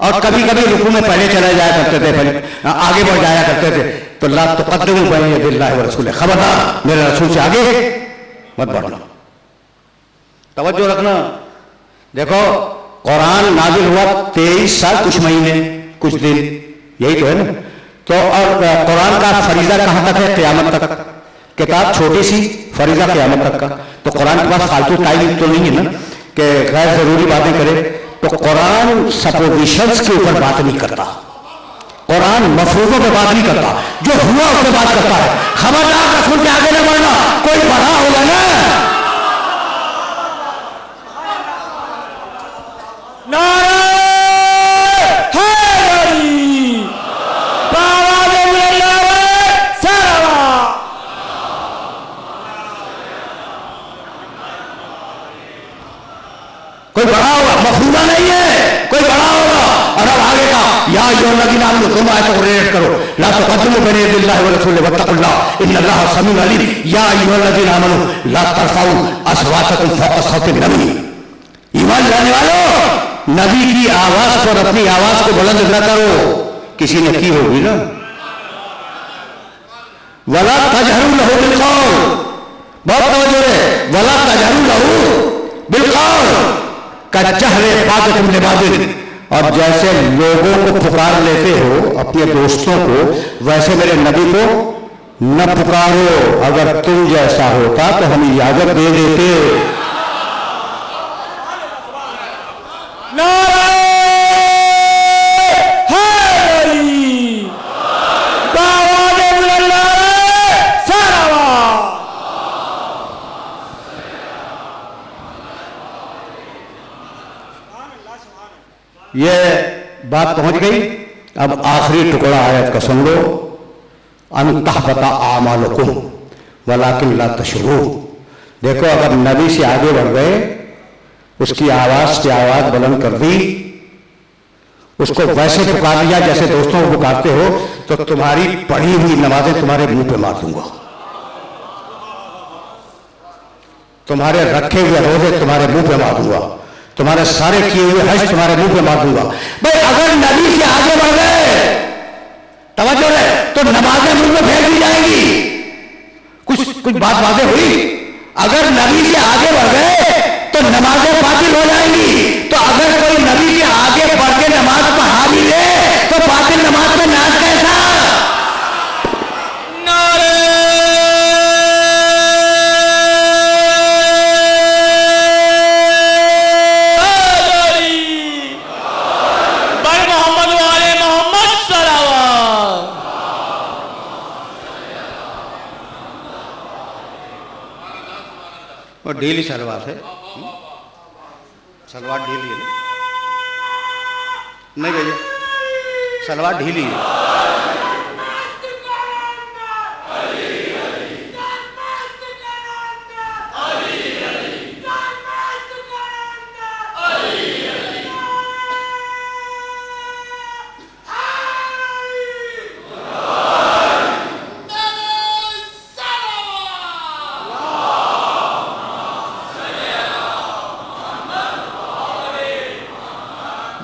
A: اور کبھی کبھی رکوع میں پہلے چلے جایا کرتے تھے, پہلے آگے بڑھ جایا کرتے تھے. تو لا تقدموا بین یدی اللہ ورسولہ, خبردار میرے رسول سے آگے مت بڑھنا. توجہ رکھنا. دیکھو قرآن نازل ہوا 23 سال کچھ مہینے کچھ دن, یہی تو ہے نا. تو اور قرآن کا فریضہ کہاں تک ہے؟ قیامت تک. کتاب چھوٹی سی, فریضہ قیامت تک کا. تو قرآن کے پاس فالتو ٹائم تو نہیں ہے نا کہ غیر ضروری باتیں کرے. تو قرآن سپوزیشنز کے اوپر بات نہیں کرتا, قرآن مفروضوں پہ بات نہیں کرتا, جو ہوا اس پہ بات کرتا ہے. خبردار رسول کے آگے نہ بڑھنا, کوئی بڑا ہوگا نا.
B: نعرہ حیدری بآواز بلند سلام.
A: کوئی بڑا ہوگا, مفروضہ نہیں ہے, کوئی بڑا ہوگا. اور اب آگے کا یا ایھا الذین آمنوا, تم آیتوں کو ریلیٹ کرو. لا تقدموا بین یدی اللہ ورسولہ واتقوا اللہ ان اللہ سمیع علیم. یا ایھا الذین آمنوا لا ترفعوا اصواتکم فوق صوت النبی. ایمان لانے والوں, نبی کی آواز پر اپنی آواز کو بلند نہ کرو. کسی نے کی ہوگی نا. ولا تجہروا لہ بالقول, بہت توجہ ہے. ولا تجہروا لہ بالقول کجہر بعضکم لبعض. اور جیسے لوگوں کو پکار لیتے ہو اپنے دوستوں کو, ویسے میرے نبی کو نہ پکارو. اگر تم جیسا ہوتا تو ہم اجازت دے دیتے.
B: نعرہ حیدری بآواز بلند سلام.
A: یہ بات پہنچ گئی. اب آخری ٹکڑا آیت کا سن لو. ان تحبط اعمالکم ولکن لا تشعرون. دیکھو اگر نبی سے آگے بڑھ گئے, اس کی آواز سے آواز بلند کر دی, اس کو ویسے پکار لیا جیسے دوستوں کو پکارتے ہو, تو تمہاری پڑھی ہوئی نمازیں تمہارے منہ پہ مار دوں گا. تمہارے رکھے ہوئے روزے تمہارے منہ پہ مار دوں گا. تمہارے سارے کیے ہوئے حج تمہارے منہ پہ مار دوں گا. بھائی اگر نبی سے آگے بڑھ گئے, توجہ ہے, تو نمازیں منہ میں پھینک دی جائیں گی. کچھ بات واضح ہوئی. اگر نبی سے آگے بڑھ گئے تو نمازیں باطل ہو جائیں گی. تو اگر کوئی نبی سے آگے بڑھ کے نماز پڑھا بھی لے تو باطل نماز میں ناز کیسا؟
B: نعرہ حیدری بر محمد و آل محمد صلوات.
A: اور ڈھیلی سلوات ہے, سلوات ڈھیلی ہے نہیں بھائی, سلوات ڈھیلی ہے.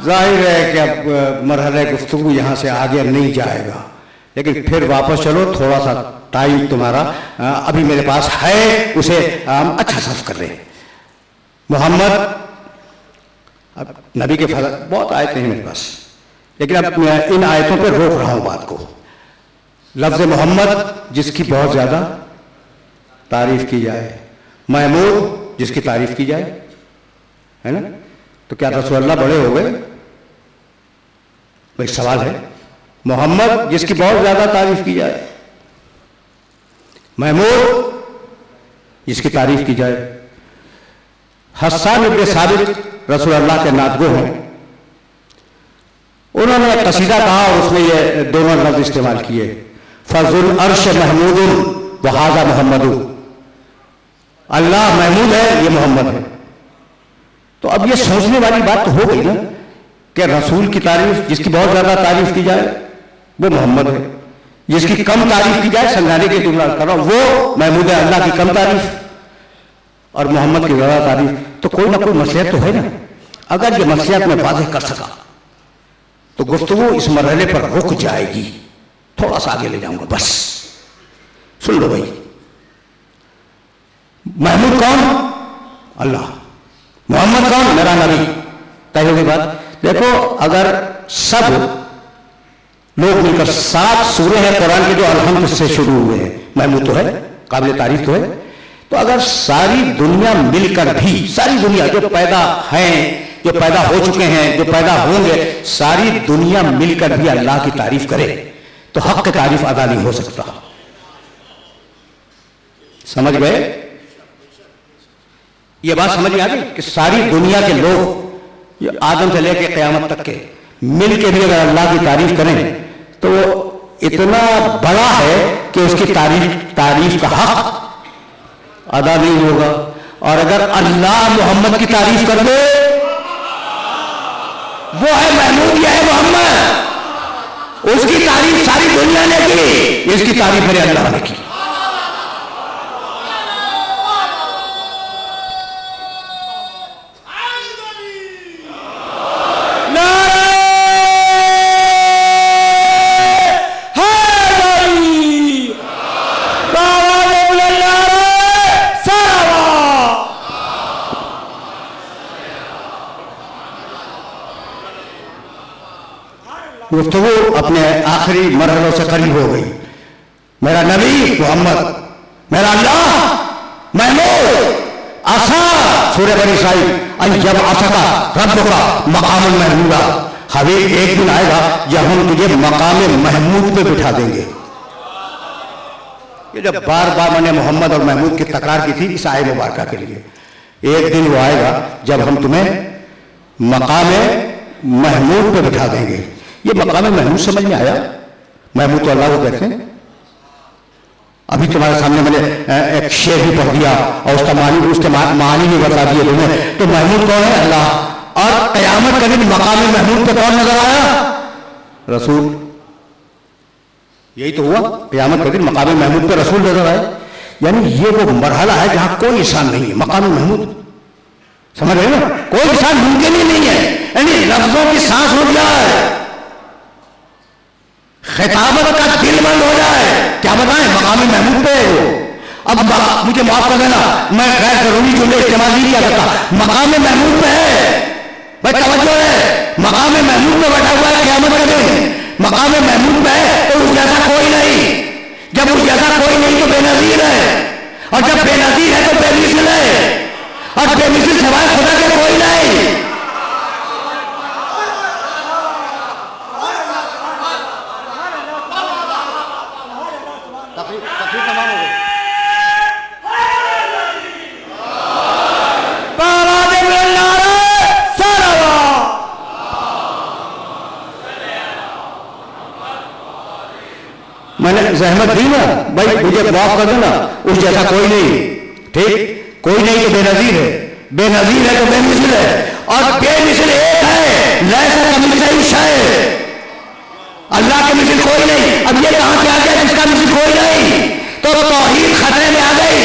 A: ظاہر ہے کہ اب مرحلہ گفتگو یہاں سے آگے نہیں جائے گا, لیکن پھر واپس چلو. تھوڑا سا ٹائم تمہارا ابھی میرے پاس ہے, اسے ہم اچھا صرف کر رہے ہیں. محمد, اب نبی کے فضل بہت آیتیں ہیں میرے پاس, لیکن اب ان آیتوں پہ روک رہا ہوں بات کو. لفظ محمد جس کی بہت زیادہ تعریف کی جائے, محمود جس کی تعریف کی جائے, ہے نا. تو کیا رسول اللہ بڑے ہو گئے؟ ایک سوال ہے. محمد جس کی بہت زیادہ تعریف کی جائے, محمود جس کی تعریف کی جائے. حسان ابن ثابت رسول اللہ کے نعت گو ہیں, انہوں نے قصیدہ کہا اور اس میں یہ دونوں لفظ استعمال کیے, فضل العرش محمود وہذا محمد. اللہ محمود ہے, یہ محمد ہے. تو اب یہ سوچنے والی بات تو ہو گئی نا کہ رسول کی تعریف جس کی بہت زیادہ تعریف کی جائے وہ محمد ہے, جس کی کم تعریف کی جائے, سمجھانے کے جملہ کر رہا ہوں, وہ محمود ہے. اللہ کی کم تعریف اور محمد کی زیادہ تعریف. تو کوئی نہ کوئی مسئلہ تو ہے نا. اگر یہ مسئلہ میں واضح کر سکا تو گفتگو اس مرحلے پر رک جائے گی. تھوڑا سا آگے لے جاؤں گا بس. سن لو بھائی. محمود کون؟ اللہ. محمد کون؟ میرا نبی. طے ہوگی بات. دیکھو اگر سب لوگ مل کر 7 سورے ہیں قرآن کے جو الحمد سے شروع ہوئے ہیں، محمود تو ہے، قابل تعریف تو ہے، تو اگر ساری دنیا مل کر بھی، ساری دنیا جو پیدا ہیں، جو پیدا ہو چکے ہیں، جو پیدا ہوں گے، ساری دنیا مل کر بھی اللہ کی تعریف کرے تو حق کی تعریف ادا نہیں ہو سکتا. سمجھ گئے؟ یہ بات سمجھ میں آ گئی کہ ساری دنیا کے لوگ، آدم سے لے کے قیامت تک کے، مل کے بھی اگر اللہ کی تعریف کریں تو وہ اتنا بڑا ہے کہ اس کی تعریف کا حق ادا نہیں ہوگا. اور اگر اللہ محمد کی تعریف کر دے، وہ ہے محمود، یہ ہے محمد، اس کی تعریف ساری دنیا نے کی، اس کی تعریف میرے اللہ نے کی. گفتگو اپنے آخری مرحلوں سے قریب ہو گئی. میرا نبی محمد، میرا اللہ محمود. آسا سورہ بنی اسرائیل ان جب آسا رب کا مقام المحمود. حبیب ایک دن آئے گا جب ہم تجھے مقام محمود پہ بٹھا دیں گے. یہ جب بار بار میں نے محمد اور محمود کی تکرار کی تھی اس آئے مبارکہ کے لیے، ایک دن وہ آئے گا جب ہم تمہیں مقام محمود پہ بٹھا دیں گے. یہ مقام محمود سمجھ میں آیا؟ محمود تو اللہ کو کہتے ہیں. ابھی تمہارے سامنے میں نے ایک شعر بھی پڑھ دیا اور اس کے معنی بھی بتا دیے تمہیں. تو محمود کون ہے؟ اللہ. اور قیامت کا دن مقام محمود پہ کون نظر آیا؟ رسول. یہی تو ہوا، قیامت کا دن مقام محمود پہ رسول نظر آئے. یعنی یہ وہ مرحلہ ہے جہاں کوئی انسان نہیں ہے. مقام محمود سمجھ رہے نا؟ کوئی انسان ممکن ہی نہیں ہے. یعنی لفظوں کی سانس رک جائے، خطابت کا دل بند ہو جائے. کیا بتائیں؟ مقام محمود پہ ہو. اب مجھے معاف کر دینا، میں غیر ضروری جملے استعمال نہیں کیا کرتا. مقام محمود پہ ہے بھائی، توجہ ہے. مقام محمود پہ بیٹھا ہوا ہے قیامت کا دن. مقام محمود پہ ہے تو اس جیسا کوئی نہیں. جب اس جیسا کوئی نہیں تو بے نظیر ہے، اور جب بے نظیر ہے تو بے مثل ہے، اور بے مثل سوائے خدا کے کوئی نہیں. میں نے زحمت دی نا بھائی، مجھے معاف کر دینا. اس جیسا کوئی نہیں. ٹھیک، کوئی نہیں تو بے نظیر ہے، بے نظیر ہے تو بے مثل ہے، اور بے مثل ایک ہے. لیسا کمثلہ شیء، اللہ کے مثل کوئی نہیں. اب یہ کہاں سے آ گیا جس کا مثل کوئی نہیں؟ تو توحید خطرے میں آ گئی.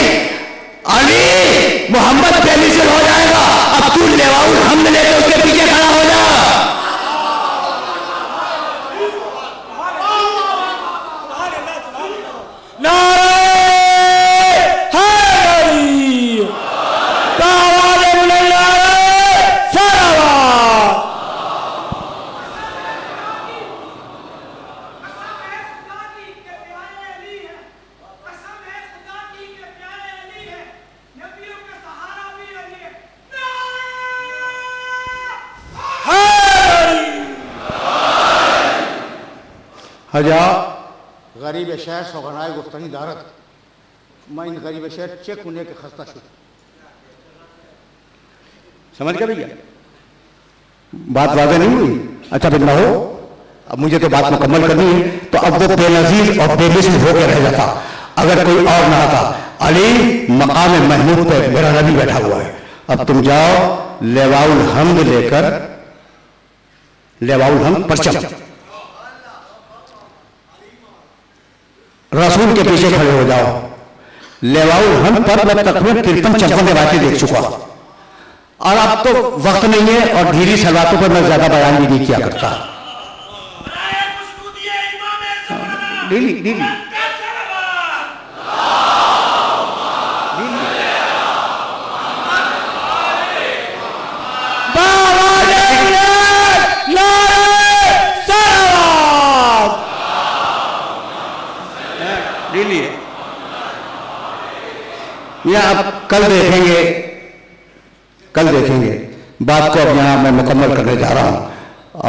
A: علی محمد بے مثل ہو جائے گا. اب تو لواء الحمد لے کے اس کے پیچھے کھڑا ہو جا. حجا غریب شہر سوگنائے گفتنی دارت، میں ان غریب شہر چیک ہونے کے خستہ شد. سمجھ گیا بھیا؟ بات واضح نہیں ہوئی؟ اچھا پھر نہ ہو، اب مجھے تو بات مکمل کرنی ہے. تو اب وہ بے نظیر اور بے مثل ہو کے رہ جاتا اگر کوئی اور نہ آتا. علی مقام محمود پہ میرا نبی بیٹھا ہوا ہے. اب تم جاؤ لواء الحمد لے کر، لواء الحمد پرچم رسول کے پیچھے کھڑے ہو جاؤ. لواء الحمد پر میں تقریباً 53-54 روایتیں دیکھ چکا، اور اب تو وقت نہیں ہے اور ڈھیلی صلواتوں پر میں زیادہ بیان بھی نہیں کیا کرتا. لی یہ آپ کل دیکھیں گے بات کو اب یہاں میں مکمل کرنے جا رہا ہوں،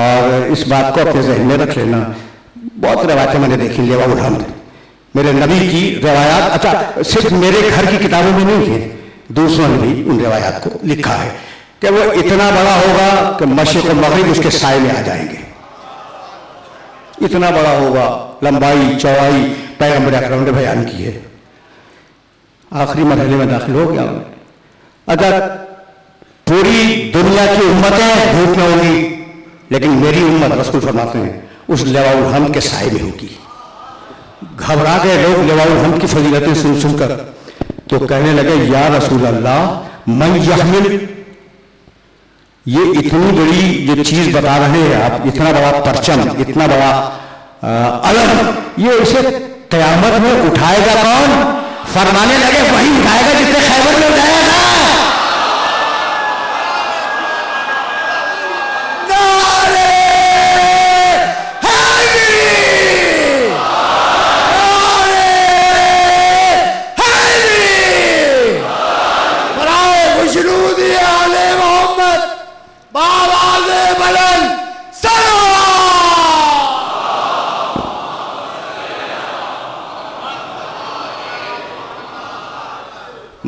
A: اور اس بات کو اپنے ذہن میں رکھ لینا. بہت روایتیں میں نے دیکھی، لیوا الحمد میرے نبی کی روایات، اچھا صرف میرے گھر کی کتابوں میں نہیں ہے، دوسروں نے بھی ان روایات کو لکھا ہے کہ وہ اتنا بڑا ہوگا کہ مشرق و مغرب اس کے سائے میں آ جائیں گے. اتنا بڑا ہوگا، لمبائی چوڑائی پیغمبر اکرم نے بیان کی ہے. آخری مرحلے میں داخل ہو گیا. اگر پوری دنیا کی امتیں دھوپ میں ہوگی لیکن میری امت، رسول فرماتے ہیں، اس لواء الحمد کے سائے میں ہوگی. گھبرا گئے لوگ لواء الحمد کی فضیلتیں سن کر، تو کہنے لگے یا رسول اللہ من یحمل، یہ اتنی بڑی جو چیز بتا رہے ہیں آپ، اتنا بڑا پرچم، اتنا بڑا علم، یہ اسے قیامت میں اٹھائے گا کون؟ فرمانے لگے وہی اٹھائے گا جس نے خیبر میں اٹھایا تھا.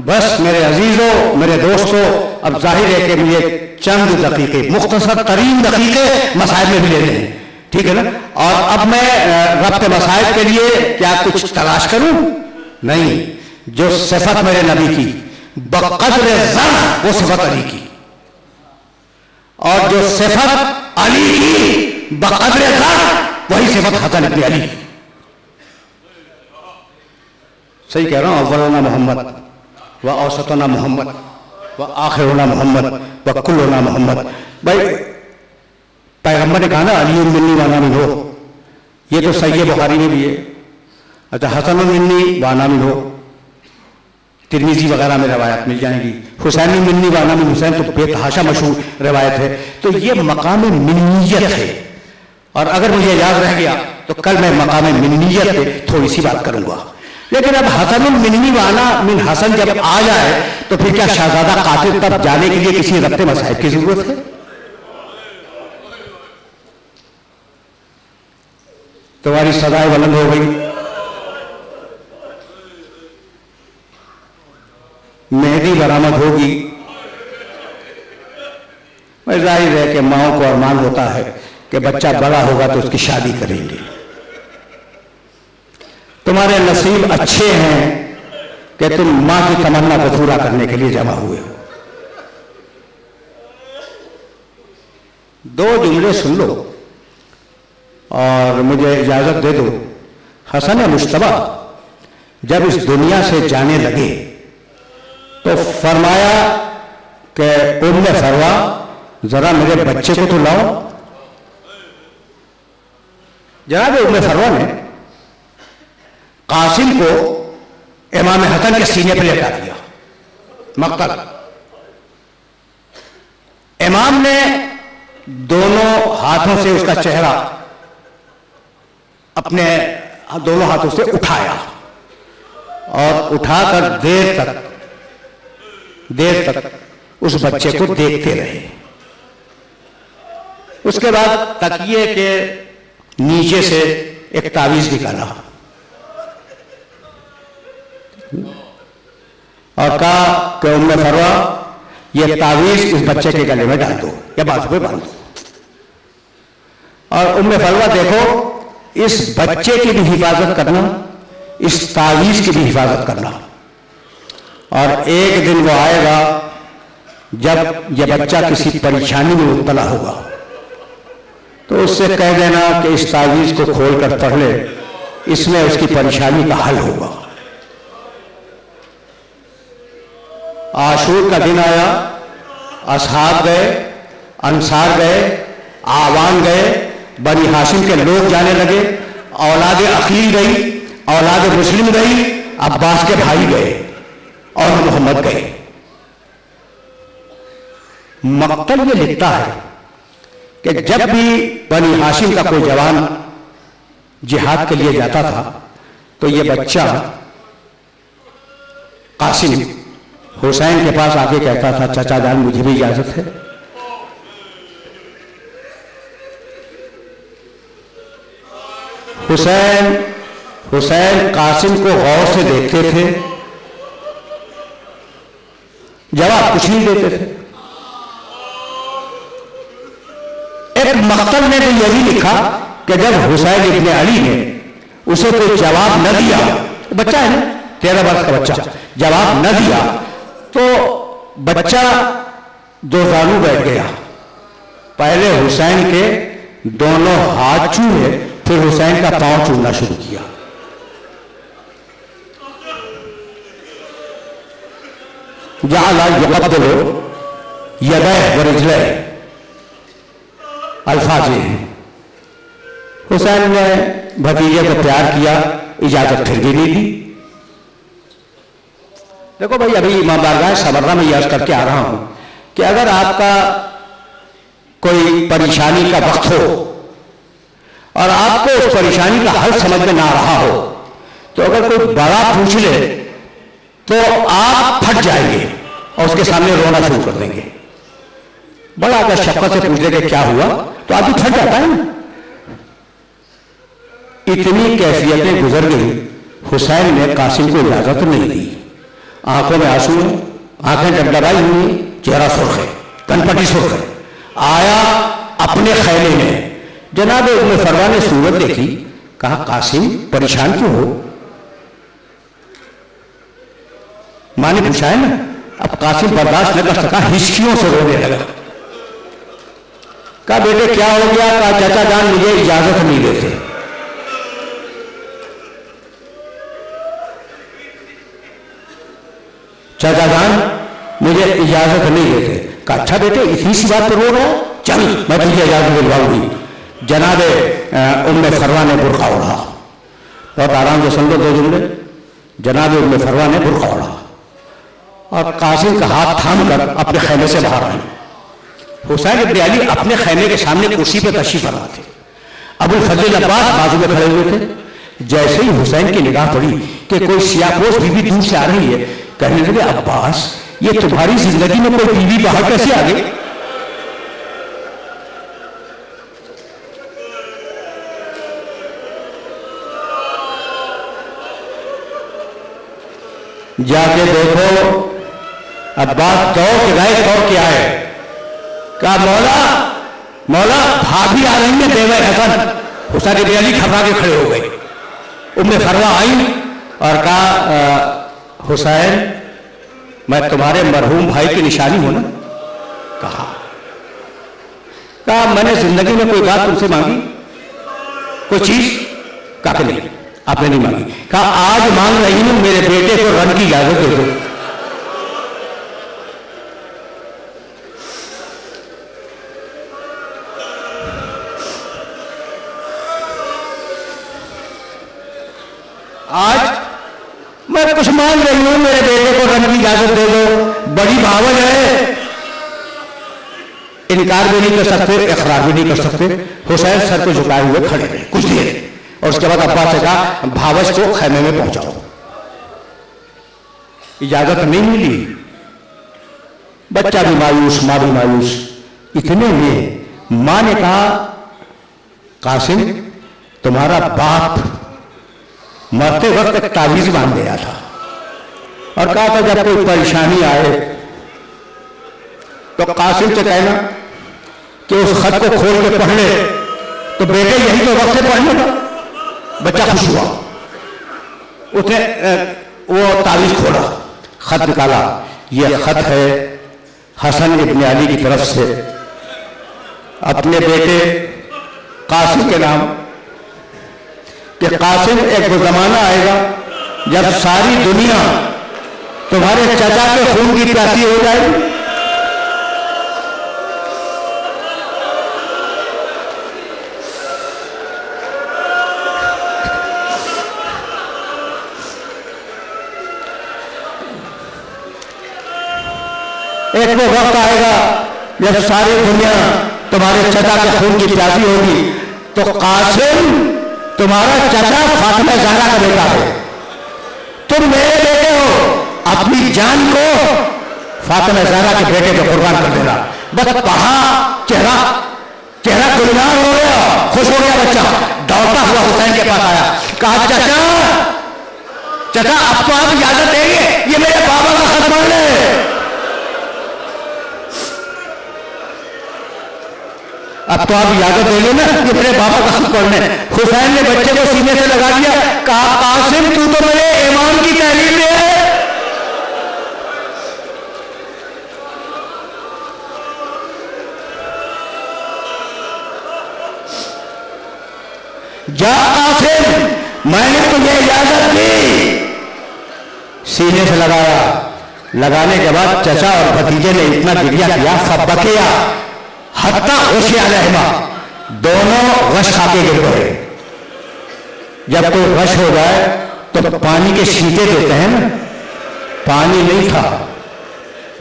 A: بس میرے عزیزوں، میرے دوستوں، اب ظاہر ہے کہ مجھے چند دقیقے، مختصر ترین دقیقے مسائل میں بھی لینے ہیں، ٹھیک ہے نا؟ اور اب میں ربط مسائل کے لیے کیا کچھ تلاش کروں؟ نہیں. جو صفت میرے نبی کی بقدر ظرف، وہ صفت علی کی، اور جو صفت علی کی بقدر ظرف، وہی صفت حسن ابن علی. صحیح کہہ رہا ہوں؟ اولنا محمد و اوسطنا محمد و آخرنا محمد و کلنا محمد. بھائی پیغمبر نے کہا نا علی منی وانا من ہو، یہ تو صحیح بخاری میں بھی ہے. اچھا حسن منی وانا من ہو، ترمذی وغیرہ میں روایت مل جائیں گی. حسین منی وانا من حسین تو بے تحاشا مشہور روایت ہے. تو یہ مقام منیت ہے، اور اگر مجھے یاد رہ گیا تو کل میں مقام منیت پہ تھوڑی سی بات کروں گا. لیکن اب حسن المنی وانا من حسن جب آ جائے تو پھر کیا شہزادہ قاتل تب جانے کے لیے کسی ربط مسائل کی ضرورت ہے؟ تمہاری سزائے بلند ہو گئی. مہدی برآمد ہوگی. ظاہر ہے کہ ماؤں کو ارمان ہوتا ہے کہ بچہ بڑا ہوگا تو اس کی شادی کریں گے. تمہارے نصیب اچھے ہیں کہ تم ماں کی تمنا کو پورا کرنے کے لیے جمع ہوئے ہو. دو جملے سن لو اور مجھے اجازت دے دو. حسن مجتبیٰ جب اس دنیا سے جانے لگے تو فرمایا کہ ام فروا ذرا میرے بچے کو تو لاؤ. جناب ام فروا نے قاسم کو امام حسن کے سینے پہ لٹا دیا، مقتل. امام نے دونوں ہاتھوں سے اس کا چہرہ اپنے دونوں ہاتھوں سے اٹھایا اور اٹھا کر دیر تک اس بچے کو دیکھتے رہے. اس کے بعد تکیے کے نیچے سے ایک تعویذ نکالا اور کہا کہ ام فروا یہ تعویذ اس بچے کے گلے میں ڈال دو یا بازو پہ باندھ دو. اور ام فروا دیکھو، اس بچے کی بھی حفاظت کرنا، اس تعویذ کی بھی حفاظت کرنا. اور ایک دن وہ آئے گا جب یہ بچہ کسی پریشانی میں مبتلا ہوگا تو اس سے کہہ دینا کہ اس تعویذ کو کھول کر پڑھ لے، اس میں اس کی پریشانی کا حل ہوگا. عاشور کا دن آیا، اصحاب گئے، انصار گئے، آوان گئے، بنی ہاشم کے لوگ جانے لگے اولاد عقیل گئی، اولاد مسلم گئی، عباس کے بھائی گئے اور محمد گئے۔ مقتل یہ لکھتا ہے کہ جب بھی بنی ہاشم کا کوئی جوان جہاد کے لیے جاتا تھا تو یہ بچہ قاسم حسین کے پاس آگے کہتا تھا چچا جان مجھے بھی اجازت ہے؟ حسین قاسم کو غور سے دیکھتے تھے، جواب کچھ نہیں دیتے تھے۔ ایک مقتل نے تو یہ بھی لکھا کہ جب حسین ابن علی نے اسے کوئی جواب نہ دیا، بچہ ہے نا 13 برس کا بچہ، جواب نہ دیا تو بچہ دو زانو بیٹھ گیا، پہلے حسین کے دونوں ہاتھ چومے، پھر حسین کا پاؤں چومنا شروع کیا۔ جعل یقبل یدیہ ورجلیہ، الفاظ یہ ہیں۔ حسین نے بھتیجے کو پیار کیا، اجازت پھر بھی نہیں دی۔ دیکھو بھائی، ابھی امام بارگاہ سمرہ میں یاد کر کے آ رہا ہوں کہ اگر آپ کا کوئی پریشانی کا وقت ہو اور آپ کو اس پریشانی کا حل سمجھ میں نہ آ رہا ہو تو اگر کوئی بڑا پوچھ لے تو آپ پھٹ جائیں گے اور اس کے سامنے رونا شروع کر دیں گے۔ بڑا اگر شفقت سے پوچھ لے کہ کیا ہوا تو آپ بھی پھٹ جاتا ہے نا۔ اتنی کیفیتیں گزر گئی، حسین نے قاسم کو اجازت نہیں دی۔ آنکھوں میں آنسو ہیں، آنکھیں ڈبڈبائی ہوئی، چہرہ سرخ ہے، کنپٹی سرخ ہے۔ آیا اپنے خیمے میں، جناب ابن فروا نے صورت دیکھی، کہا قاسم پریشان کیوں ہو؟ ماں نے پوچھا ہے نا، اب قاسم برداشت نہ کر سکا، ہچکیوں سے رونے لگا۔ کہا بیٹے کیا ہو گیا؟ کہا چچا جان مجھے اجازت نہیں دیتے۔ چچا جان مجھے اجازت نہیں دیتے۔ کہا اچھا بیٹے اسی سی بات پر رو رہا ہے، چل میں تجھے اجازت دلواؤں گی۔ جناب ام فروا نے برقع اوڑھا، بہت آرام سے سن لو دو جملے۔ جناب ام فروا نے برقع اوڑھا اور قاسم کا ہاتھ تھام کر اپنے خیمے سے باہر آئے۔ حسین ابن علی اپنے خیمے کے سامنے کرسی پہ تشریف فرما تھے، ابو الفضل عباس بازو میں کھڑے ہوئے تھے۔ جیسے ہی حسین کی نگاہ پڑی کہ کوئی سیاہ پوش بیوی دور سے آ رہی ہے، کہنے لگے عباس یہ تمہاری زندگی میں کوئی بیوی باہر کیسے آ گئی؟ جا کے دیکھو، عباس دوڑ کے گئے، دوڑ کے آئے، کہا مولا بھابھی آ رہی ہے بیوہ حسن۔ حسین ابن علی گھبرا کے کھڑے ہو گئے۔ ام فروا آئی اور کہا حسین میں تمہارے مرحوم بھائی کی نشانی ہوں نا؟ کہا میں نے زندگی میں کوئی بات تم سے مانگی، کوئی چیز؟ کہا کہ نہیں آپ نے نہیں مانگی۔ کہا آج مانگ رہی ہوں، میرے بیٹے کو رن کی اجازت دے دو۔ آج میں کچھ مانگ رہی ہوں، میرے بیٹے کو رن کی اجازت دے دو۔ بڑی بھاوج ہے، انکار بھی نہیں کر سکتے، اقرار بھی نہیں کر سکتے۔ حسین سر کو جھکائے ہوئے کھڑے رہے کچھ دیر، اور اس کے بعد عباس سے کہا بھاوج کو خیمے میں پہنچاؤ۔ اجازت نہیں ملی، بچہ بھی مایوس، ماں بھی مایوس۔ اتنے میں ماں نے کہا قاسم تمہارا باپ مرتے وقت ایک تعویذ باندھ گیا تھا اور کہا تھا جب کوئی پریشانی آئے تو قاسم سے کہنا کہ اس خط کو کھول کے پڑھ لے، تو بیٹے یہی تو وقت ہے پڑھنے کا۔ بچہ خوش ہوا، اس نے وہ تعویذ کھولا، خط نکالا، یہ خط ہے حسن ابن علی کی طرف سے اپنے بیٹے قاسم کے نام، کہ قاسم ایک وہ زمانہ آئے گا جب ساری دنیا تمہارے چچا کے خون کی پیاسی ہو جائے گی۔ ایک وہ وقت آئے گا جب ساری دنیا تمہارے چچا کے خون کی پیاسی ہوگی، تو قاسم تمہارا چچا فاطمہ زہرا کا بیٹا ہے، تم میرے بیٹے ہو، اپنی جان کو فاطمہ زہرا کے بیٹے کو قربان کر دینا۔ بس پڑھا، چہرہ گلزار ہو گیا، خوش ہو گیا بچہ، دوڑتا ہوا حسین کے پاس آیا، کہا چچا اب تو آپ اجازت دیں گے، یہ میرے بابا کا خط پڑھ لے۔ اب تو آپ اجازت دیں گے نا، یہ میرے بابا کا خط پڑھ لیں۔ حسین نے بچے کو سینے سے لگا دیا، کہا قاسم تو میرے ایمان کی تحریر میں ہے۔ جا قاسم، میں نے تجھے اجازت دی۔ سینے سے لگانے کے بعد چچا اور بھتیجے نے اتنا گریہ کیا، فبکیا حتی غشی علیہما، دونوں غش کھا کے گر پڑے۔ جب کوئی غش ہو جائے تو پانی کے چھینٹے دیتے ہیں نا، پانی نہیں تھا۔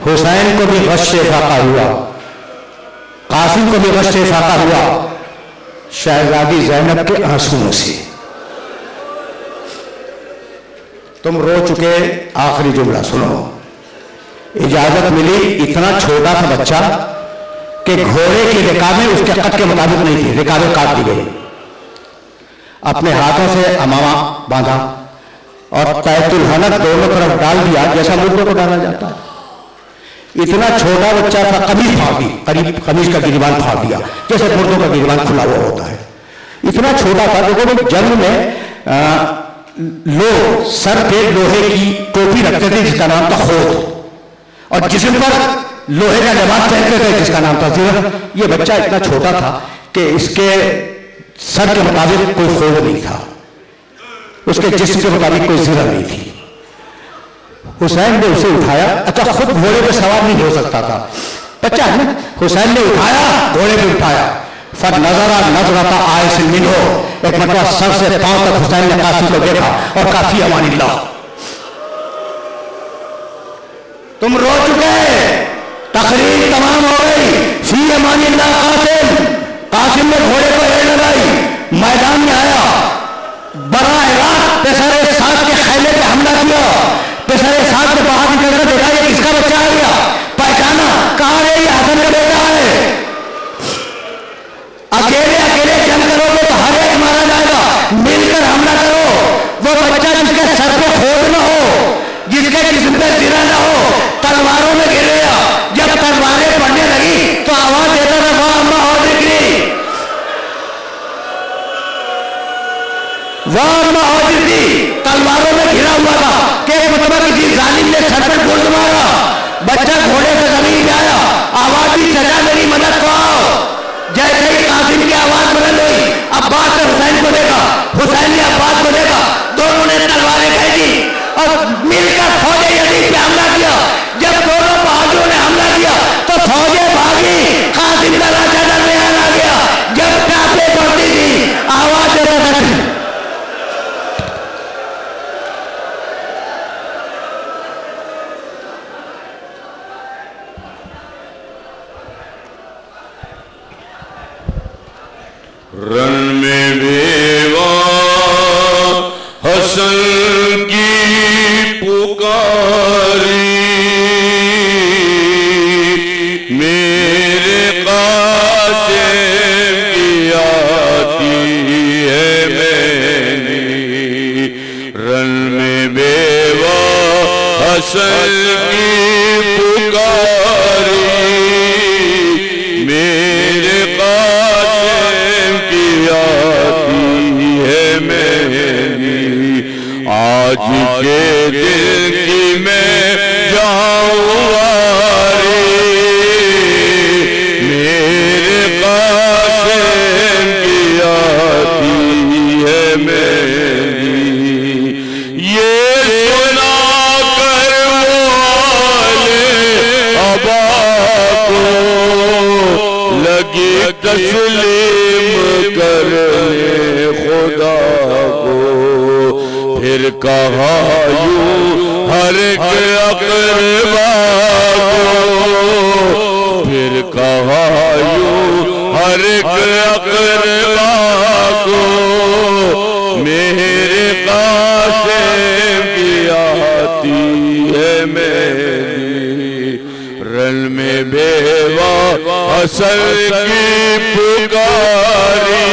A: حسین کو بھی غش سے افاقہ ہوا، قاسم کو بھی غش سے افاقہ ہوا، شہزادی زینب کے آنسوؤں سے۔ تم رو چکے، آخری جملہ سنو۔ اجازت ملی، اتنا چھوٹا تھا بچہ کہ گھوڑے کی رکابیں اس کے قد کے مطابق نہیں تھی، رکابیں کاٹ دی گئی۔ اپنے ہاتھوں سے امامہ باندھا اور تحت الحنک دونوں طرف ڈال دیا، جیسا مردوں کو ڈالا جاتا ہے۔ اتنا چھوٹا بچہ تھا، قمیص پھاڑ دی، قمیص کا گریبان پھاڑ دیا، جیسے مردوں کا گریبان کھلا ہوا ہوتا ہے۔ اتنا چھوٹا تھا، دیکھو جنگ میں لوگ سر پہ لوہے کی ٹوپی رکھتے تھے جس کا نام تھا خود، اور جسم پر لوہے کا لباس پہنتے تھے جس کا نام تھا زرہ۔ یہ بچہ اتنا چھوٹا تھا کہ اس کے سر کے مطابق کوئی خود نہیں تھا، اس کے جسم کے مطابق کوئی زرہ نہیں تھی۔ حسین نے اسے اٹھایا، اچھا خود گھوڑے پہ سوار نہیں ہو سکتا تھا، بچہ ہے نا، حسین نے اٹھایا، گھوڑے پہ اٹھایا، فَنَظَرَ نَظْرَةَ آئِسٍ مِّنْهُ، ایک مرتبہ سر سے پاؤں تک حسین نے قاسم کو دیکھا اور کافی امان اللہ۔ تم رو چکے، تقریر تمام ہو گئی، فی امان اللہ قاسم نے گھوڑے کو ایڑ لگائی، میدان میں آیا، براہ راست پیسر سعد کے خیمے پہ حملہ کیا۔ پیسر سعد نے باہر نکل کر دیکھا یہ کس کا بچہ آ گیا، پہچانا، کہا ہے یہ حسن کا بیٹا ہے۔ اکیلے جنگ کرو گے تو ہر ایک مارا جائے گا، مل کر حملہ کرو۔ وہ بچہ جس کے سر پہ خود نہ ہو، جس کے جسم پہ زرہ نہ ہو، تلواروں میں گر گیا۔ جب تلواریں پڑنے لگی تو آواز دیتا تھا، واہ اماں اور ذکری، واہ اماں اور ذکری۔ تلواروں میں گھرا ہوا تھا کہ ایک مرتبہ کسی ظالم نے سر پر گرد مارا، بچہ گھوڑے سے زمین پہ آیا، آواز دی چچا میری مدد کو آؤ۔ جیسے ہی قاسم کی آواز بلند ہوئی، عباس نے حسین کو دیکھا، حسین نے عباس کو دیکھا، دونوں نے تلواریں کھینچی اور مل کر فوج یزید پہ حملہ کیا۔ جب دونوں بہادروں نے حملہ کیا تو فوجیں بھاگی، قاسم کا راجہ درمیان آ گیا۔ جب ٹاپیں پڑتی تھی آواز دیتا تھا،
B: رن میں بیوہ حسن کی پکاری، میرے قاسم کی آتی ہے میری، رن میں بیوہ حسن کی پکاری، میرے قاسم کی آتی ہے میری، آج کے دل کی میں جاؤں واری، میرے قاسم کی آتی ہے میری، یہ سنا کر والے ابا کو لگی تسلیم کرنے خدا کو، پھر کہا یوں ہر ایک اقرب
C: میری رن میں بیوہ اصل کی پکاری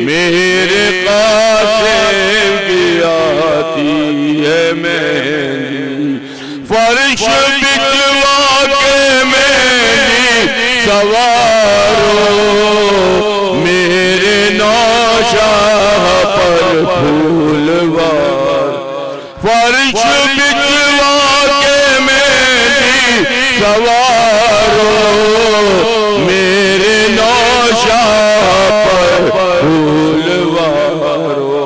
C: میرے قاسم کی آتی ہے میری فرش بچوا کے میری سوارو میرے نوشاہ پر پھولوار فرش بچوا کے میری سوارو میرے نوشاہ پر پھولوارو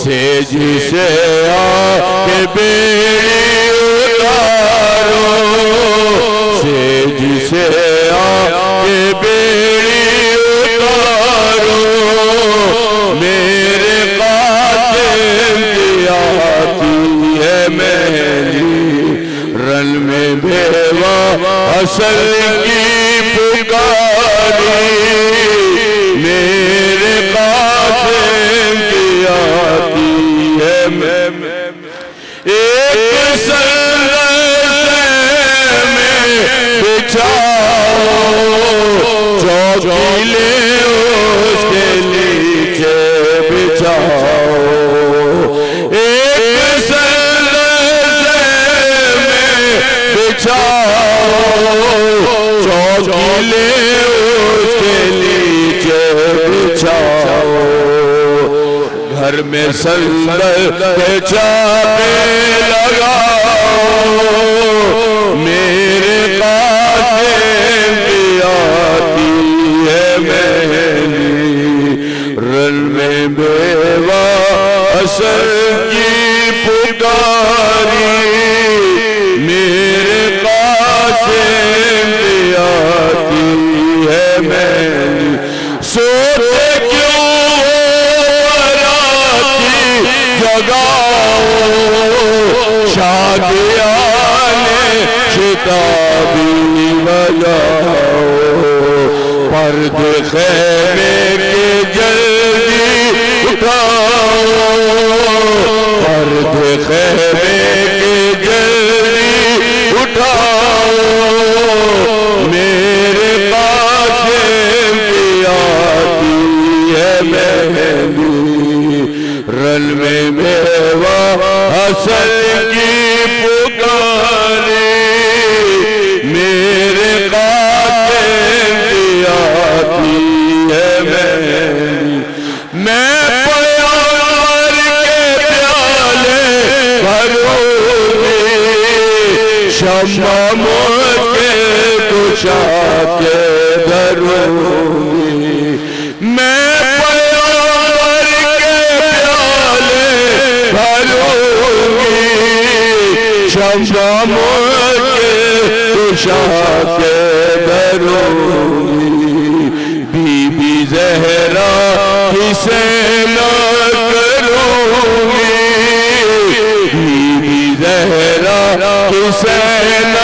C: سیج سے آ کے بیڑی اتارو سیج سے آ کے بیڑی اتارو میرے قاسم کی آتی ہے میری رن میں بیوہ اصل کی پکاری میرے قاسم کی آتی ہے میری ایک سلسلے میں بچھاؤ چوکیلے اس کے نیچے بچھاؤ ایک سلسلے میں بچھاؤ چوکیلے اس کے نیچے بچھاؤ گھر میں سندل کے چاپے لگاؤ میرے قاسم کی آتی ہے میری رن میں بیوہ اصل کی پکاری میرے قاسم کی آتی ہے میری سوچے کیوں جگاؤ شادیان شتابی بجاؤ پرد خیمے کے جلدی اٹھاؤ پرد خیمے کے جلدی اٹھاؤ میرے قاسم کی آتی ہے میری رن میں بیوہ اصل کی پکاری میرے قاسم کی آتی ہے میری میں پیغمبر کے پیالے بھروں گی شمع مجھ کے کشا کے دھروں گی میں شمع مجھ کے کشا کے دھروں گی بی بی زہرا حسین کروں گی بی بی زہرا حسین